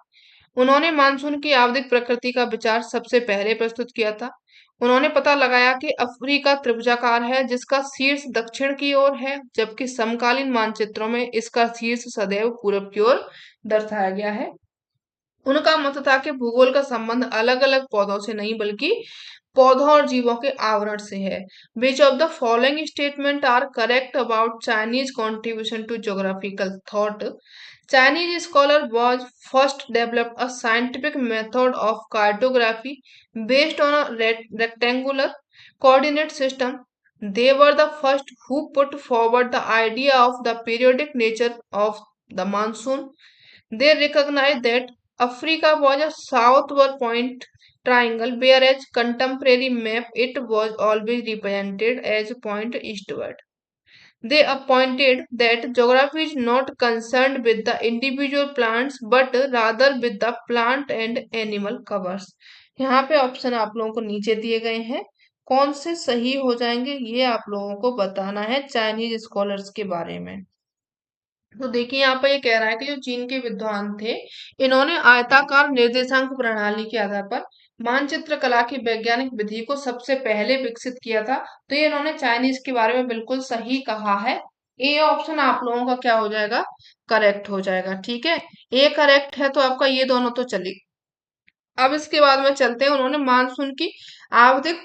उन्होंने मानसून की आवधिक प्रकृति का विचार सबसे पहले प्रस्तुत किया था। उन्होंने पता लगाया कि अफ्रीका त्रिभुजाकार है जिसका शीर्ष दक्षिण की ओर है, जबकि समकालीन मानचित्रों में इसका शीर्ष सदैव पूरब की ओर दर्शाया गया है। उनका मत था कि भूगोल का संबंध अलग अलग पौधों से नहीं बल्कि पौधों और जीवों के आवरण से है। Which of the following statement are correct about Chinese contribution to geographical thought? Chinese scholar was first developed a scientific method of cartography based on a rectangular coordinate system. They were the first who put forward the idea of the periodic nature of the monsoon. They recognized that Africa was a southward point triangle, whereas contemporary map it was always represented as a point eastward. They appointed that geography is not concerned with the individual plants but rather with the plant and animal covers. यहाँ पे ऑप्शन आप लोगों को नीचे दिए गए हैं, कौन से सही हो जाएंगे ये आप लोगों को बताना है चाइनीज स्कॉलर्स के बारे में। तो देखिए यहाँ पर ये कह रहा है कि जो चीन के विद्वान थे, इन्होंने आयताकार निर्देशांक प्रणाली के आधार पर मानचित्र कला की वैज्ञानिक विधि को सबसे पहले विकसित किया था। तो ये इन्होंने चाइनीज के बारे में बिल्कुल सही कहा है। ए ऑप्शन आप लोगों का क्या हो जाएगा, करेक्ट हो जाएगा। ठीक है, ए करेक्ट है तो आपका ये दोनों तो चले। अब इसके बाद में चलते हैं, उन्होंने मानसून की आवधिक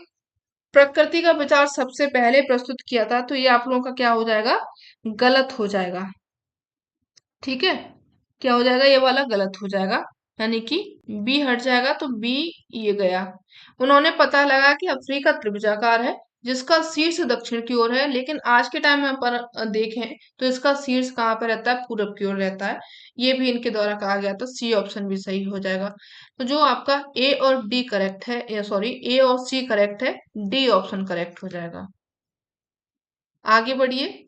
प्रकृति का विचार सबसे पहले प्रस्तुत किया था, तो ये आप लोगों का क्या हो जाएगा, गलत हो जाएगा। ठीक है, क्या हो जाएगा, ये वाला गलत हो जाएगा, यानी कि बी हट जाएगा, तो बी ये गया। उन्होंने पता लगा कि अफ्रीका त्रिभुजाकार है जिसका शीर्ष दक्षिण की ओर है, लेकिन आज के टाइम में पर देखें तो इसका शीर्ष कहाँ पर रहता है, पूरब की ओर रहता है। ये भी इनके द्वारा कहा गया, तो सी ऑप्शन भी सही हो जाएगा। तो जो आपका ए और डी करेक्ट है, सॉरी ए और सी करेक्ट है, डी ऑप्शन करेक्ट हो जाएगा। आगे बढ़िए,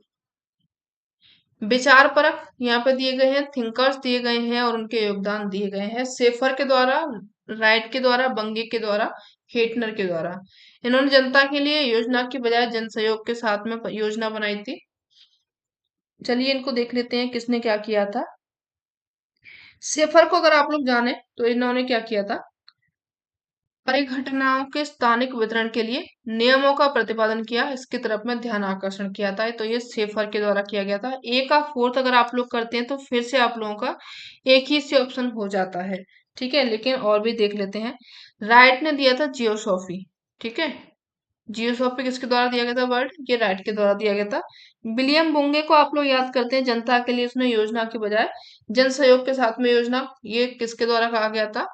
विचार परक यहाँ पे दिए गए हैं, थिंकर्स दिए गए हैं और उनके योगदान दिए गए हैं। सेफर के द्वारा, राइट के द्वारा, बंगे के द्वारा, हेटनर के द्वारा। इन्होंने जनता के लिए योजना की बजाय जन सहयोग के साथ में योजना बनाई थी। चलिए इनको देख लेते हैं किसने क्या किया था। सेफर को अगर आप लोग जाने तो इन्होंने क्या किया था, परिघटनाओं के स्थानिक वितरण के लिए नियमों का प्रतिपादन किया, इसकी तरफ में ध्यान आकर्षण किया था। तो ये सेफर के द्वारा किया गया था। ए का फोर्थ अगर आप लोग करते हैं तो फिर से आप लोगों का एक ही से ऑप्शन हो जाता है। ठीक है, लेकिन और भी देख लेते हैं। राइट ने दिया था जियोसॉफी। ठीक है, जियोसॉफी किसके द्वारा दिया गया था वर्ड, ये राइट के द्वारा दिया गया था। विलियम बुंगे को आप लोग याद करते हैं, जनता के लिए उसने योजना के बजाय जन सहयोग के साथ में योजना, ये किसके द्वारा कहा गया था,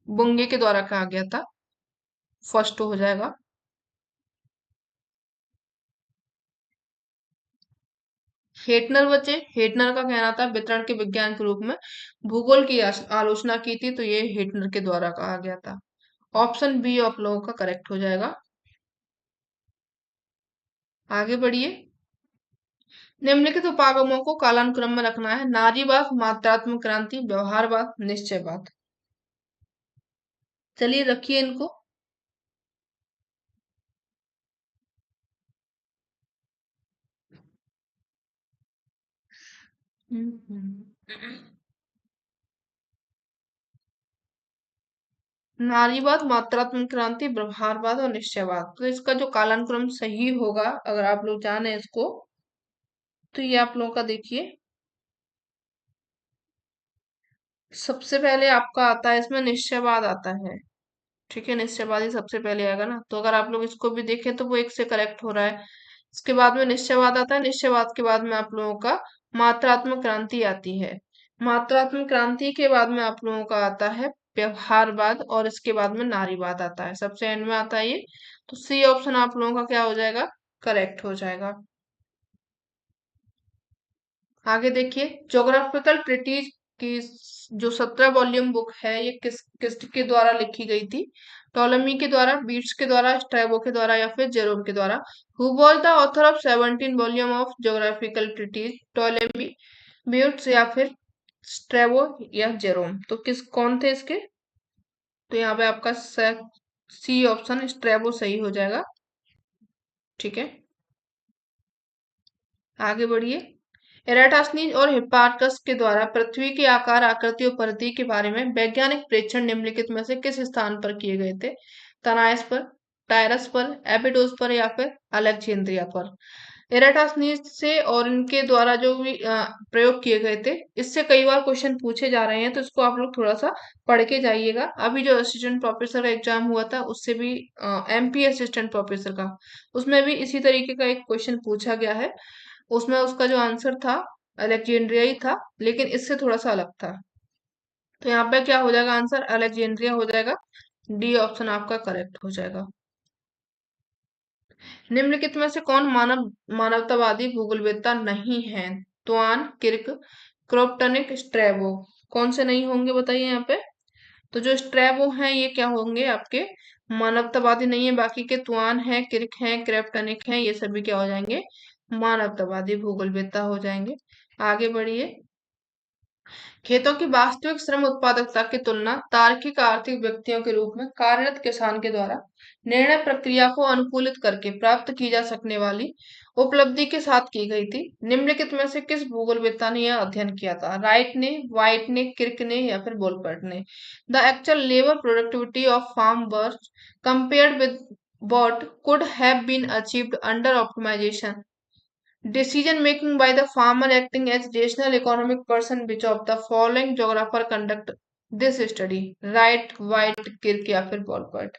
बुंगे के द्वारा कहा गया था। फर्स्ट हो जाएगा। हेटनर बचे, हेटनर का कहना था वितरण के विज्ञान के रूप में भूगोल की आलोचना की थी, तो ये हेटनर के द्वारा कहा गया था। ऑप्शन बी आप लोगों का करेक्ट हो जाएगा। आगे बढ़िए, निम्नलिखित उपागमों को कालानुक्रम में रखना है, नारीवाद, मात्रात्मक क्रांति, व्यवहारवाद, निश्चयवाद। चलिए रखिए इनको। नारीवाद, मात्रात्मक क्रांति, व्यवहारवाद और निश्चयवाद। तो इसका जो कालानुक्रम सही होगा, अगर आप लोग जाने इसको, तो ये आप लोगों का देखिए, सबसे पहले आपका आता है इसमें निश्चयवाद आता है। ठीक है, निश्चयवाद ही सबसे पहले आएगा ना, तो अगर आप लोग इसको भी देखें तो वो एक से करेक्ट हो रहा है। इसके बाद में निश्चयवाद आता है, निश्चयवाद के बाद में आप लोगों का मात्रात्मक क्रांति आती है। मात्रात्मक क्रांति के बाद में आप लोगों का आता है व्यवहारवाद, और इसके बाद में नारीवाद आता है, सबसे एंड में आता है ये। तो सी ऑप्शन आप लोगों का क्या हो जाएगा, करेक्ट हो जाएगा। आगे देखिए, ज्योग्राफिकल ट्रिटीज की जो 17 वॉल्यूम बुक है, ये किसके द्वारा लिखी गई थी, टॉलेमी के द्वारा, बीट्स के द्वारा, स्ट्रैबो के द्वारा या फिर जेरोम के द्वारा। Who was the author of 17 volume of geographical treatise, Ptolemy, बीट्स या फिर स्ट्रैबो या जेरोम? तो किस कौन थे इसके, तो यहाँ पे आपका सी ऑप्शन स्ट्रेबो सही हो जाएगा। ठीक है, आगे बढ़िए। एराटास्नीज और हिप्पार्कस के द्वारा पृथ्वी के आकार, आकृति और परिधि के बारे में वैज्ञानिक प्रेक्षण निम्नलिखित में से किस स्थान पर किए गए थे? तनायस पर, टायरस पर, एबिडोस पर या फिर अलेक्जेंड्रिया पर? एराटास्नीज से और इनके द्वारा जो भी प्रयोग किए गए थे, इससे कई बार क्वेश्चन पूछे जा रहे हैं, तो इसको आप लोग थोड़ा सा पढ़ के जाइएगा। अभी जो असिस्टेंट प्रोफेसर का एग्जाम हुआ था, उससे भी एमपी असिस्टेंट प्रोफेसर का, उसमें भी इसी तरीके का एक क्वेश्चन पूछा गया है। उसमें उसका जो आंसर था अलेक्जेंड्रिया ही था, लेकिन इससे थोड़ा सा अलग था। तो यहाँ पे क्या हो जाएगा? आंसर अलेक्जेंड्रिया हो जाएगा। डी ऑप्शन आपका करेक्ट हो जाएगा। निम्नलिखित में से कौन मानवतावादी भूगोलवेत्ता नहीं है? त्वान किर्क, क्रोप्टनिक, स्ट्रैबो। कौन से नहीं होंगे बताइए यहाँ पे? तो जो स्ट्रैबो हैं ये क्या होंगे? आपके मानवतावादी नहीं है। बाकी के त्वान है, किर्क है, क्रेप्टनिक है, ये सभी क्या हो जाएंगे? मानवतावादी भूगोलवेत्ता हो जाएंगे। आगे बढ़िए। खेतों की वास्तविक श्रम उत्पादकता की तुलना तार्किक आर्थिक व्यक्तियों के रूप में कार्यरत किसान के द्वारा निर्णय प्रक्रिया को अनुकूलित करके प्राप्त की जा सकने वाली उपलब्धि के साथ की गई थी। निम्नलिखित में से किस भूगोलवेत्ता ने यह अध्ययन किया था? राइट ने, वाइट ने, किर्क ने या फिर बोलपर्ट ने? The actual labour productivity of farm work compared with what could have been achieved under optimization. Decision making by the farmer acting as rational economic person, which of the following geographer conduct this study? Right, White, Kirk या फिर बॉलबर्ट?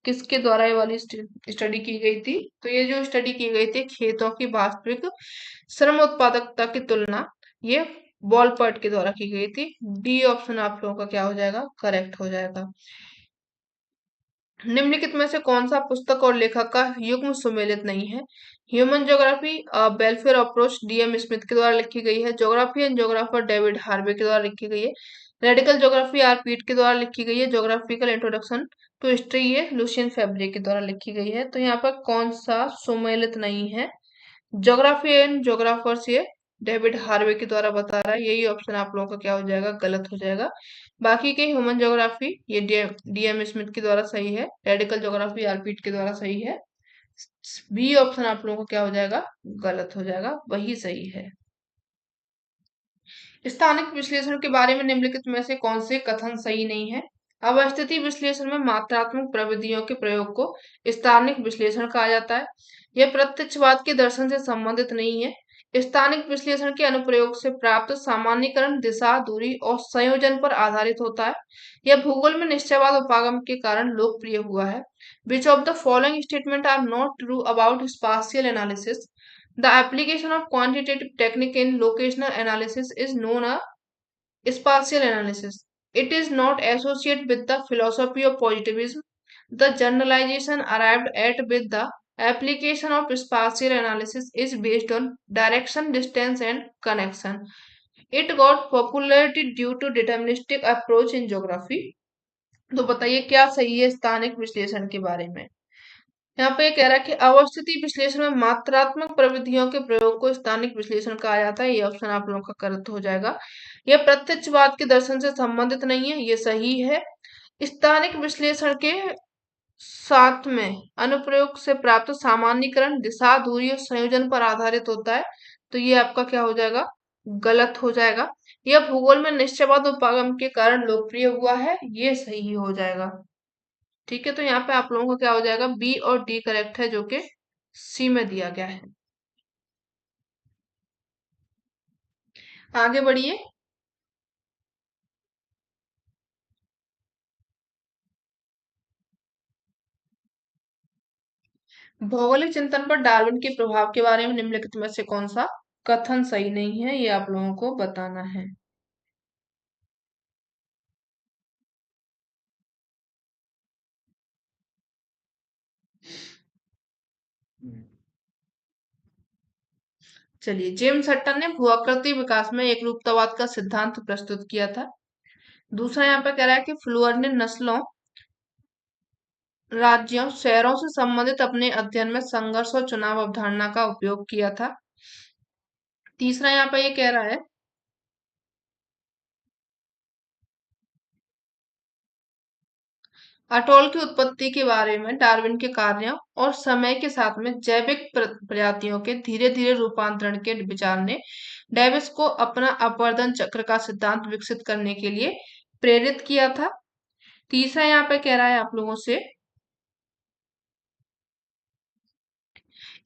किसके द्वारा ये वाली स्टडी की गई थी? तो ये जो स्टडी की गई थी खेतों की वास्तविक श्रम उत्पादकता की तुलना, ये बॉलपर्ट के द्वारा की गई थी। डी ऑप्शन आप लोगों का क्या हो जाएगा? करेक्ट हो जाएगा। निम्नलिखित में से कौन सा पुस्तक और लेखक का युग्म सुमेलित नहीं है? Human geography welfare approach DM Smith के द्वारा लिखी गई है। Geography and geographer David Harvey के द्वारा लिखी गई है। रेडिकल ज्योग्राफी आर पीट के द्वारा लिखी गई है। ज्योग्राफिकल इंट्रोडक्शन टू हिस्ट्री ये लुशियन फैब्रिक के द्वारा लिखी गई है। तो यहाँ पर कौन सा सुमेलित नहीं है? ज्योग्राफी एंड ज्योग्राफर्स ये डेविड हार्वे के द्वारा बता रहा है। यही ऑप्शन आप लोगों का क्या हो जाएगा? गलत हो जाएगा। बाकी के ह्यूमन ज्योग्राफी ये डीएम स्मिथ के द्वारा सही है। रेडिकल ज्योग्राफी आरपीट के द्वारा सही है। बी ऑप्शन आप लोगों को क्या हो जाएगा? गलत हो जाएगा, वही सही है। स्थानिक विश्लेषण के बारे में निम्नलिखित में से कौन से कथन सही नहीं है? अवस्थिति विश्लेषण में मात्रात्मक प्रविधियों के प्रयोग को स्थानिक विश्लेषण कहा जाता है। यह प्रत्यक्षवाद के दर्शन से संबंधित नहीं है। स्थानिक विश्लेषण के अनुप्रयोग से प्राप्त सामान्यीकरण दिशा, दूरी और संयोजन पर आधारित होता है। यह भूगोल में निश्चयवाद उपागम के कारण लोकप्रिय हुआ है। Which of the following statement are not true about spatial analysis? The application of quantitative technique in locational analysis is known as spatial analysis. It is not associated with the philosophy of positivism. The generalization arrived at with the application of spatial analysis is based on direction, distance, and connection. It got popularity due to deterministic approach in geography. तो बताइए क्या सही है स्थानिक विश्लेषण के बारे में? यहाँ पे कह रहा है कि अवस्थिति विश्लेषण में मात्रात्मक प्रविधियों के प्रयोग को स्थानिक विश्लेषण कहा जाता है। ये ऑप्शन आप लोगों का गलत हो जाएगा। यह प्रत्यक्षवाद के दर्शन से संबंधित नहीं है, ये सही है। स्थानिक विश्लेषण के साथ में अनुप्रयोग से प्राप्त सामान्यीकरण दिशा, दूरी और संयोजन पर आधारित होता है। तो ये आपका क्या हो जाएगा? गलत हो जाएगा। यह भूगोल में निश्चयवाद उपागम के कारण लोकप्रिय हुआ है, ये सही हो जाएगा। ठीक है, तो यहाँ पे आप लोगों को क्या हो जाएगा? बी और डी करेक्ट है, जो कि सी में दिया गया है। आगे बढ़िए। भौगोलिक चिंतन पर डार्विन के प्रभाव के बारे में निम्नलिखित में से कौन सा कथन सही नहीं है? ये आप लोगों को बताना है। चलिए, जेम्स हटन ने भूआकृति विकास में एक रूपतावाद का सिद्धांत प्रस्तुत किया था। दूसरा यहाँ पे कह रहा है कि फ्लूअर ने नस्लों, राज्यों, शहरों से संबंधित अपने अध्ययन में संघर्ष और चुनाव अवधारणा का उपयोग किया था। तीसरा यहाँ पे ये कह रहा है अटोल की उत्पत्ति के बारे में डार्विन के कार्यों और समय के साथ में जैविक प्रजातियों के धीरे धीरे रूपांतरण के विचार ने डेविस को अपना अपवर्तन चक्र का सिद्धांत विकसित करने के लिए प्रेरित किया था। तीसरा यहाँ पे कह रहा है आप लोगों से,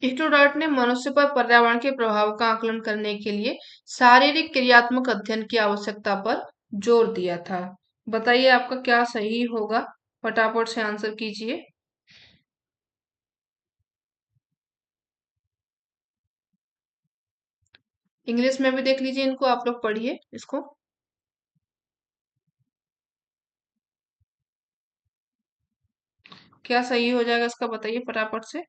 स्टुडर्ट ने मनुष्य पर पर्यावरण के प्रभाव का आकलन करने के लिए शारीरिक क्रियात्मक अध्ययन की आवश्यकता पर जोर दिया था। बताइए आपका क्या सही होगा, फटाफट से आंसर कीजिए। इंग्लिश में भी देख लीजिए इनको, आप लोग पढ़िए इसको। क्या सही हो जाएगा इसका, बताइए फटाफट से।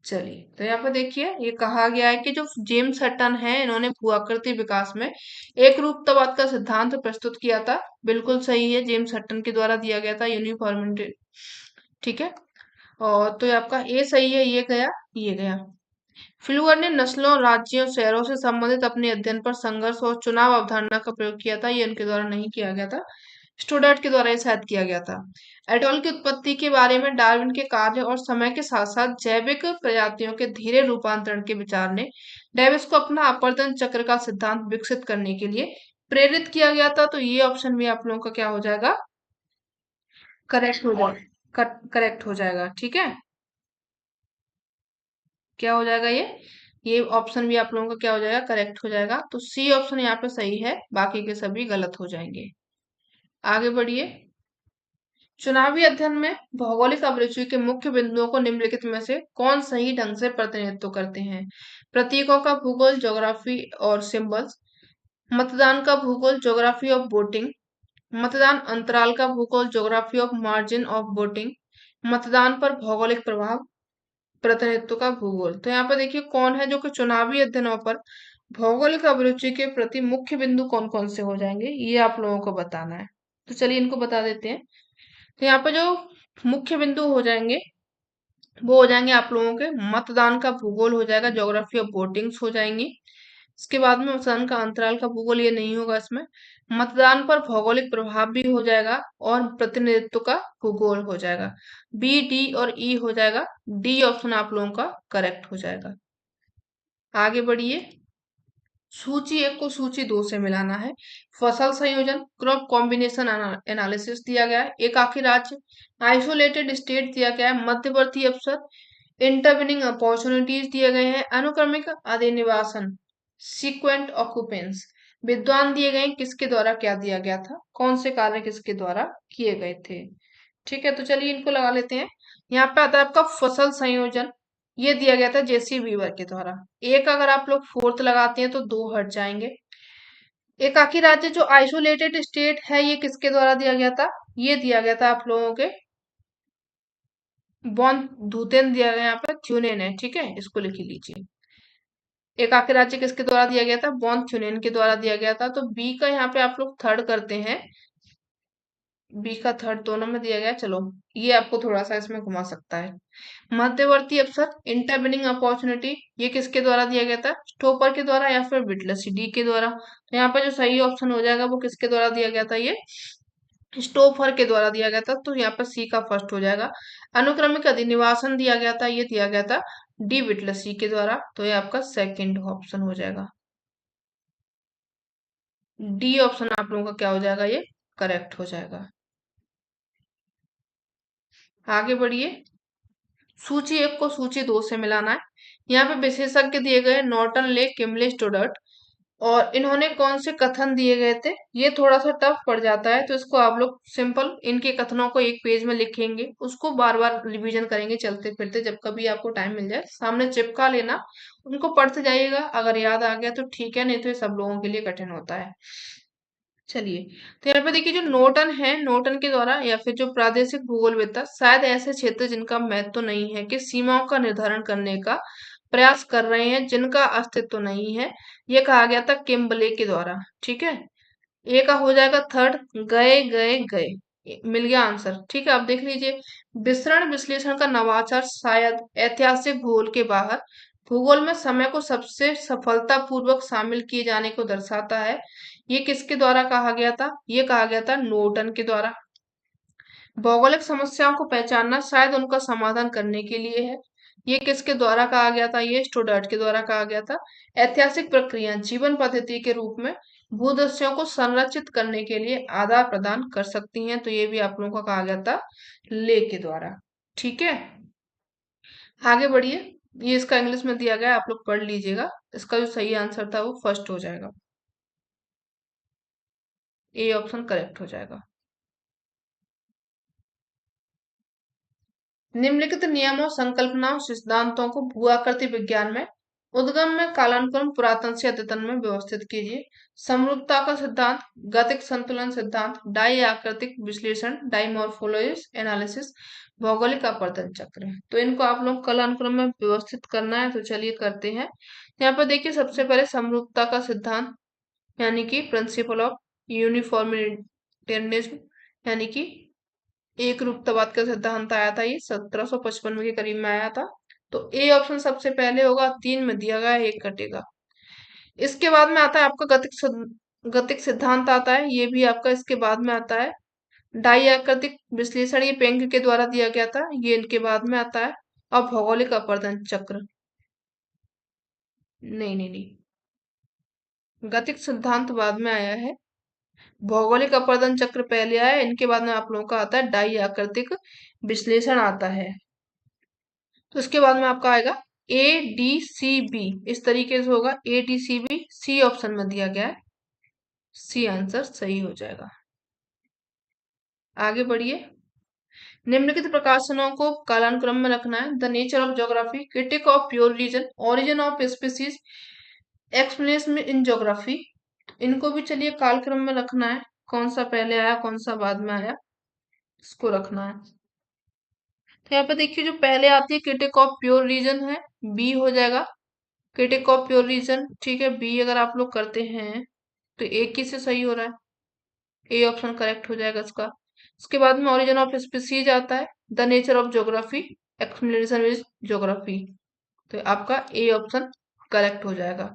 चलिए, तो यहाँ पे देखिए ये कहा गया है कि जो जेम्स हटन है इन्होंने भूआकृति विकास में एक रूपतावाद का सिद्धांत प्रस्तुत किया था। बिल्कुल सही है, जेम्स हटन के द्वारा दिया गया था यूनिफॉर्मिटी। ठीक है, और तो ये आपका ए सही है, ये गया, ये गया। फ्लूअर ने नस्लों, राज्यों, शहरों से संबंधित अपने अध्ययन पर संघर्ष और चुनाव अवधारणा का प्रयोग किया था। ये इनके द्वारा नहीं किया गया था, स्टूडेंट के द्वारा ये शायद किया गया था। एटॉल की उत्पत्ति के बारे में डार्विन के कार्य और समय के साथ साथ जैविक प्रजातियों के धीरे रूपांतरण के विचार ने डेविस को अपना अपवर्तन चक्र का सिद्धांत विकसित करने के लिए प्रेरित किया गया था। तो ये ऑप्शन भी आप लोगों का क्या हो जाएगा, करेक्ट हो जाएगा, करेक्ट हो जाएगा। ठीक है, क्या हो जाएगा ये ऑप्शन भी आप लोगों का क्या हो जाएगा, करेक्ट हो जाएगा। तो सी ऑप्शन यहाँ पे सही है, बाकी के सभी गलत हो जाएंगे। आगे बढ़िए। चुनावी अध्ययन में भौगोलिक अभिरुचि के मुख्य बिंदुओं को निम्नलिखित में से कौन सही ढंग से प्रतिनिधित्व करते हैं? प्रतीकों का भूगोल, ज्योग्राफी और सिंबल्स, मतदान का भूगोल, ज्योग्राफी ऑफ वोटिंग, मतदान अंतराल का भूगोल, geography of margin of voting, मतदान पर भौगोलिक प्रभाव, प्रतिनिधित्व का भूगोल। तो यहाँ पर देखिए कौन है जो कि चुनावी अध्ययनों पर भौगोलिक अभिरुचि के प्रति मुख्य बिंदु कौन कौन से हो जाएंगे, ये आप लोगों को बताना है। तो चलिए इनको बता देते हैं। तो यहाँ पे जो मुख्य बिंदु हो जाएंगे वो हो जाएंगे आप लोगों के, मतदान का भूगोल हो जाएगा, ज्योग्राफी ऑफ वोटिंग्स हो जाएंगी। इसके बाद में मतदान का अंतराल का भूगोल, ये नहीं होगा इसमें। मतदान पर भौगोलिक प्रभाव भी हो जाएगा और प्रतिनिधित्व का भूगोल हो जाएगा। बी, डी और ई हो जाएगा। डी ऑप्शन आप लोगों का करेक्ट हो जाएगा। आगे बढ़िए। सूची एक को सूची दो से मिलाना है। फसल संयोजन, क्रॉप कॉम्बिनेशन एनालिसिस दिया गया है। एकाकी राज्य, आइसोलेटेड स्टेट दिया गया है। मध्यवर्ती अवसर, इंटरविनिंग अपॉर्चुनिटीज दिए गए हैं। अनुक्रमिक अधिनिवासन, सीक्वेंट ऑक्यूपेंस, विद्वान दिए गए हैं, किसके द्वारा क्या दिया गया था, कौन से कार्य किसके द्वारा किए गए थे। ठीक है, तो चलिए इनको लगा लेते हैं। यहाँ पे आता है आपका फसल संयोजन, ये दिया गया था जेसी वीवर के द्वारा। एक अगर आप लोग फोर्थ लगाते हैं तो दो हट जाएंगे। एकाकी राज्य जो आइसोलेटेड स्टेट है ये किसके द्वारा दिया गया था, ये दिया गया था आप लोगों के बॉन धुतेन दिया गया, यहाँ पे थ्यूनेन है। ठीक है, इसको लिख लीजिए। एकाकी राज्य किसके द्वारा दिया गया था, बॉन थ्यूनेन के द्वारा दिया गया था। तो बी का यहाँ पे आप लोग थर्ड करते हैं, बी का थर्ड दोनों में दिया गया। चलो ये आपको थोड़ा सा इसमें घुमा सकता है। मध्यवर्ती अवसर, इंटरविनिंग अपॉर्चुनिटी, ये किसके द्वारा दिया गया था, स्टोपर के द्वारा या फिर विटलसी डी के द्वारा। तो यहाँ पे जो सही ऑप्शन हो जाएगा वो किसके द्वारा दिया गया था, ये स्टोफर के द्वारा दिया गया था। तो यहाँ पर सी का फर्स्ट हो जाएगा। अनुक्रमिक अधिनिवासन दिया गया था, ये दिया गया था डी विटलसी के द्वारा। तो ये आपका सेकंड ऑप्शन हो जाएगा। डी ऑप्शन आप लोगों का क्या हो जाएगा, ये करेक्ट हो जाएगा। आगे बढ़िए। सूची एक को सूची दो से मिलाना है। यहाँ पे विशेषज्ञ दिए गए नॉर्टन, ले, किमले, स्टुडर्ट, और इन्होंने कौन से कथन दिए गए थे, ये थोड़ा सा टफ पड़ जाता है। तो इसको आप लोग सिंपल इनके कथनों को एक पेज में लिखेंगे, उसको बार बार रिवीजन करेंगे चलते फिरते, जब कभी आपको टाइम मिल जाए सामने चिपका लेना, उनको पढ़ते जाइएगा। अगर याद आ गया तो ठीक है, नहीं तो ये सब लोगों के लिए कठिन होता है। चलिए, तो यहाँ पे देखिए जो नोटन है, नोटन के द्वारा या फिर जो प्रादेशिक भूगोलवेत्ता शायद ऐसे क्षेत्र जिनका महत्व तो नहीं है कि सीमाओं का निर्धारण करने का प्रयास कर रहे हैं जिनका अस्तित्व नहीं है, ये कहा गया था किम्बले के द्वारा। ठीक है, ए का हो जाएगा थर्ड, गए गए गए, मिल गया आंसर। ठीक है, आप देख लीजिए। विसरण विश्लेषण का नवाचार शायद ऐतिहासिक भूगोल के बाहर भूगोल में समय को सबसे सफलतापूर्वक शामिल किए जाने को दर्शाता है। ये किसके द्वारा कहा गया था? ये कहा गया था नॉर्टन के द्वारा। भौगोलिक समस्याओं को पहचानना शायद उनका समाधान करने के लिए है। ये किसके द्वारा कहा गया था? ये स्टुडर्ट के द्वारा कहा गया था। ऐतिहासिक प्रक्रिया जीवन पद्धति के रूप में भूदस्यों को संरक्षित करने के लिए आदान प्रदान कर सकती हैं, तो ये भी आप लोगों का कहा गया था ले के द्वारा। ठीक है, आगे बढ़िए। ये इसका इंग्लिश में दिया गया है, आप लोग पढ़ लीजिएगा। इसका जो सही आंसर था वो फर्स्ट हो जाएगा, ए ऑप्शन करेक्ट हो जाएगा। निम्नलिखित नियमों, संकल्पनाओं, सिद्धांतों को भूआकृति विज्ञान में उद्गम में कालानुक्रम पुरातन से अद्यतन में व्यवस्थित कीजिए। समरूपता का सिद्धांत, गतिक संतुलन सिद्धांत, डाई आकृतिक विश्लेषण, डाइमॉर्फोलॉजिस एनालिसिस, भौगोलिक अपवर्तन चक्र। तो इनको आप लोग कालानुक्रम में व्यवस्थित करना है, तो चलिए करते हैं। यहाँ पर देखिए सबसे पहले समरूपता का सिद्धांत यानी कि प्रिंसिपल ऑफ यूनिफॉर्मिटेनिज्म यानी कि एक रूपतावाद का सिद्धांत आया था, ये 1755 के करीब में आया था। तो ए ऑप्शन सबसे पहले होगा, 3 में दिया गया है, एक कटेगा। इसके बाद में आता है आपका गतिक सिद्धांत आता है, ये भी आपका इसके बाद में आता है। डाई आकृतिक विश्लेषण ये पेंग के द्वारा दिया गया था, ये इनके बाद में आता है। और भौगोलिक अपवर्तन चक्र, नहीं नहीं नहीं, गतिक सिद्धांत बाद में आया है, भौगोलिक अपवर्तन चक्र पहले आया है, इनके बाद में आप लोगों का आता है डाई आकृतिक विश्लेषण आता है। तो इसके बाद में आपका आएगा ए डी सी बी, इस तरीके से होगा, A D C B, C option में दिया गया है, सी आंसर सही हो जाएगा। आगे बढ़िए। निम्नलिखित प्रकाशनों को कालानुक्रम में रखना है। The nature of geography, critique of pure reason, origin of species, explanation in geography. इनको भी चलिए कालक्रम में रखना है, कौन सा पहले आया कौन सा बाद में आया, इसको रखना है। तो यहाँ पे देखिए जो पहले आती है क्रिटिक ऑफ प्योर रीजन है, बी हो जाएगा। क्रिटिक ऑफ प्योर रीजन, ठीक है, बी अगर आप लोग करते हैं तो एक ही से सही हो रहा है, ए ऑप्शन करेक्ट हो जाएगा इसका। उसके बाद में ओरिजिन ऑफ स्पीसीज आता है, the nature of geography, explanation with geography, तो आपका ए ऑप्शन करेक्ट हो जाएगा।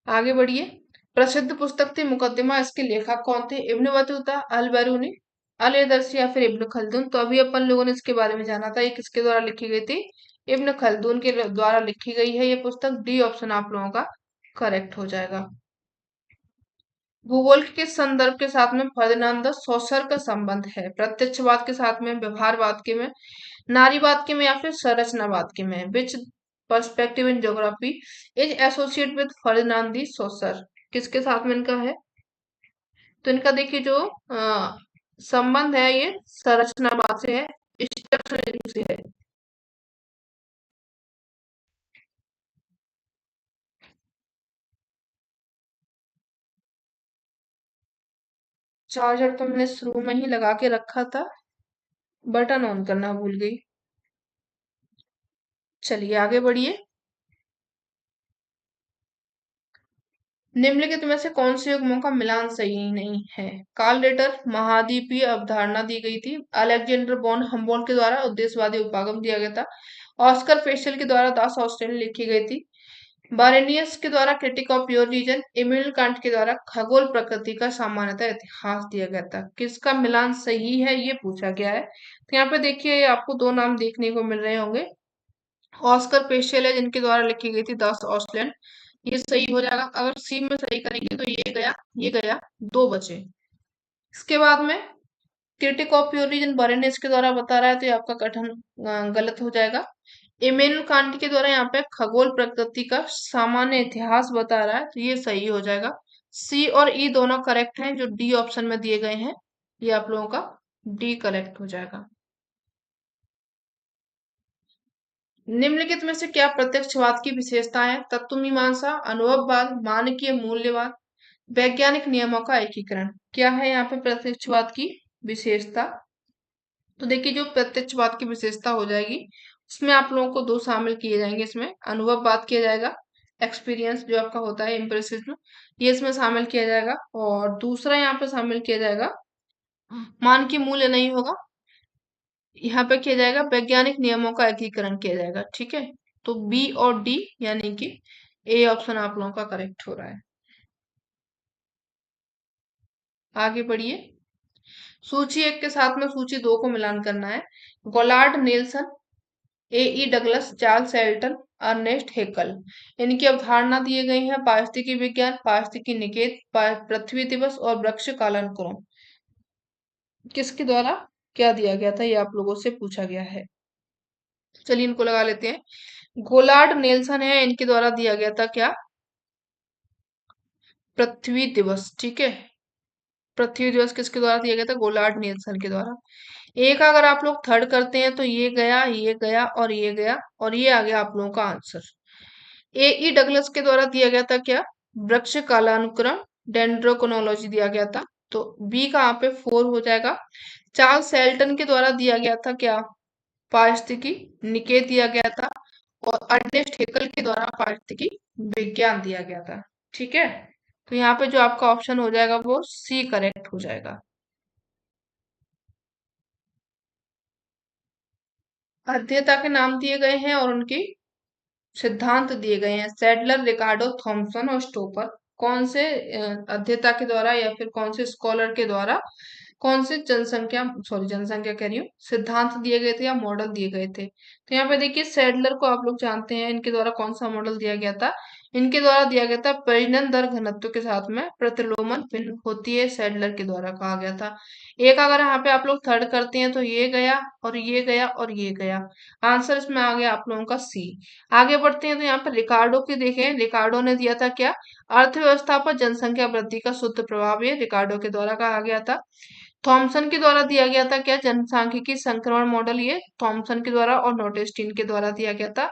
आगे बढ़िए। प्रसिद्ध पुस्तक थी मुकदमा, इसके लेखक कौन थे? इब्न बतूता, अल बैरूनी, अल दरसी या फिर इब्न खल्दून। तो अभी अपन लोगों ने इसके बारे में जाना था, ये किसके द्वारा लिखी गई थी? इब्न खल्दून के द्वारा लिखी गई है ये पुस्तक, डी ऑप्शन आप लोगों का करेक्ट हो जाएगा। भूगोल के संदर्भ के साथ में फर्डिनांड द सोसर का संबंध है? प्रत्यक्षवाद के साथ में, व्यवहारवाद के में, नारीवाद के में या फिर संरचनावाद के में? Which perspective in geography is associate with Ferdinand de Saussure? किसके साथ में इनका है? तो इनका देखिए जो संबंध है ये संरचनावाद से है, स्ट्रक्चरलिज्म से है। चार्जर तो मैंने शुरू में ही लगा के रखा था, बटन ऑन करना भूल गई। चलिए आगे बढ़िए। निम्नलिखित में से कौन से युग्मों का मिलान सही नहीं है? कार्ल रिटर, महाद्वीपीय अवधारणा दी गई थी। अलेक्जेंडर बॉन हम्बोल्ट के द्वारा उद्देश्यवादी उपागम दिया गया था। ऑस्कर पेशल के द्वारा दास ऑस्टेन लिखी गई थी। बारेनियस के द्वारा critique of pure reason, Immanuel Kant के द्वारा खगोल प्रकृति का सामान्यतः इतिहास दिया गया था। किसका मिलान सही है ये पूछा गया है। तो यहाँ पे देखिए आपको दो नाम देखने को मिल रहे होंगे, ऑस्कर पेशल है जिनके द्वारा लिखी गई थी दास ऑस्टेन, ये सही हो जाएगा। अगर सी में सही करेंगे तो ये गया, ये गया, दो बचे। इसके बाद में क्रिटिक ऑफ प्योर रीजन बरेनेस के द्वारा बता रहा है, तो ये आपका कथन गलत हो जाएगा। इमैनुअल कांट के द्वारा यहाँ पे खगोल प्रकृति का सामान्य इतिहास बता रहा है, तो ये सही हो जाएगा। सी और ई दोनों करेक्ट हैं, जो डी ऑप्शन में दिए गए हैं, ये आप लोगों का डी करेक्ट हो जाएगा। निम्नलिखित में से क्या प्रत्यक्षवाद की विशेषता है? तत्वमीमांसा, अनुभववाद, मानकीय मूल्यवाद, वैज्ञानिक नियमों का एकीकरण। क्या है यहाँ पे प्रत्यक्षवाद की विशेषता? तो देखिए जो प्रत्यक्षवाद की विशेषता हो जाएगी उसमें आप लोगों को दो शामिल किए जाएंगे। इसमें अनुभववाद किया जाएगा, एक्सपीरियंस जो आपका होता है एम्पिरिसिज्म, ये इसमें शामिल किया जाएगा। और दूसरा यहाँ पे शामिल किया जाएगा, मानकीय मूल्य नहीं होगा, यहाँ पे किया जाएगा वैज्ञानिक नियमों का एकीकरण किया जाएगा। ठीक है, तो बी और डी यानी कि ए ऑप्शन आप लोगों का करेक्ट हो रहा है। आगे बढ़िए। सूची एक के साथ में सूची दो को मिलान करना है। गोलार्ड Nelson, A E Douglass, Charles Elton, Ernest Haeckel. इनकी अवधारणा दिए गए हैं पारिस्थितिकी विज्ञान, पारिस्थितिकी निकेत, पृथ्वी दिवस और वृक्ष कालानुक्रम। किसके द्वारा क्या दिया गया था, ये आप लोगों से पूछा गया है। चलिए इनको लगा लेते हैं। गोलार्ड नेल्सन है, इनके द्वारा दिया गया था क्या, पृथ्वी दिवस। ठीक है, पृथ्वी दिवस किसके द्वारा दिया गया था, गोलार्ड नेल्सन के द्वारा। एक अगर आप लोग थर्ड करते हैं तो ये गया, ये गया और ये गया, और ये आ गया आप लोगों का आंसर। ए ई डगलस के द्वारा दिया गया था क्या, वृक्ष कालानुक्रम, डेंड्रोक्रोनोलॉजी दिया गया था, तो बी का यहाँ पे 4 हो जाएगा। चार्ल्स सेल्टन के द्वारा दिया गया था क्या, पारिस्थितिकी निकेत दिया गया था, और अर्नेस्ट हेकल के द्वारा पारिस्थितिकी विज्ञान दिया गया था। ठीक है, तो यहाँ पे जो आपका ऑप्शन हो जाएगा वो सी करेक्ट हो जाएगा। अध्येता के नाम दिए गए हैं और उनकी सिद्धांत दिए गए हैं, सैडलर, रिकार्डो, थॉमसन और स्टोपर। कौन से अध्येता के द्वारा या फिर कौन से स्कॉलर के द्वारा कौन से जनसंख्या, सॉरी जनसंख्या कह रही हूँ, सिद्धांत दिए गए थे या मॉडल दिए गए थे। तो यहाँ पे देखिए सैडलर को आप लोग जानते हैं, इनके द्वारा कौन सा मॉडल दिया गया था, इनके द्वारा दिया गया था प्रजनन दर घनत्व के साथ में प्रतिलोमन भिन्न होती है, सैडलर के द्वारा कहा गया था। एक अगर यहाँ पे आप लोग थर्ड करते हैं तो ये गया और ये गया और ये गया, आंसर इसमें आ गया आप लोगों का सी। आगे बढ़ते हैं तो यहाँ पर रिकार्डो की देखें, रिकार्डो ने दिया था क्या, अर्थव्यवस्था पर जनसंख्या वृद्धि का शुद्ध प्रभाव, ये रिकार्डो के द्वारा कहा गया था। थॉमसन के द्वारा दिया गया था क्या, जनसांख्यिकी संक्रमण मॉडल, ये थॉमसन के द्वारा और नोटेस्टीन के द्वारा दिया गया था।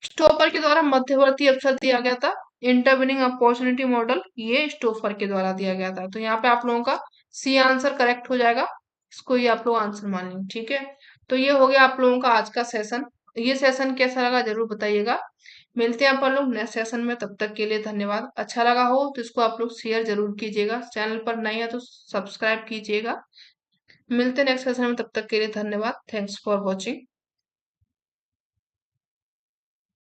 स्टोफर के द्वारा मध्यवर्ती अवसर दिया गया था, इंटरविनिंग अपॉर्चुनिटी मॉडल, ये स्टोफर के द्वारा दिया गया था। तो यहाँ पे आप लोगों का सी आंसर करेक्ट हो जाएगा, इसको ही आप लोग आंसर मान लेंगे। ठीक है, तो ये हो गया आप लोगों का आज का सेशन। ये सेशन कैसा लगा जरूर बताइएगा। मिलते हैं अपन लोग नेक्स्ट सेशन में, तब तक के लिए धन्यवाद। अच्छा लगा हो तो इसको आप लोग शेयर जरूर कीजिएगा, चैनल पर नए हैं तो सब्सक्राइब कीजिएगा। मिलते हैं नेक्स्ट सेशन में, तब तक के लिए धन्यवाद। Thanks for watching.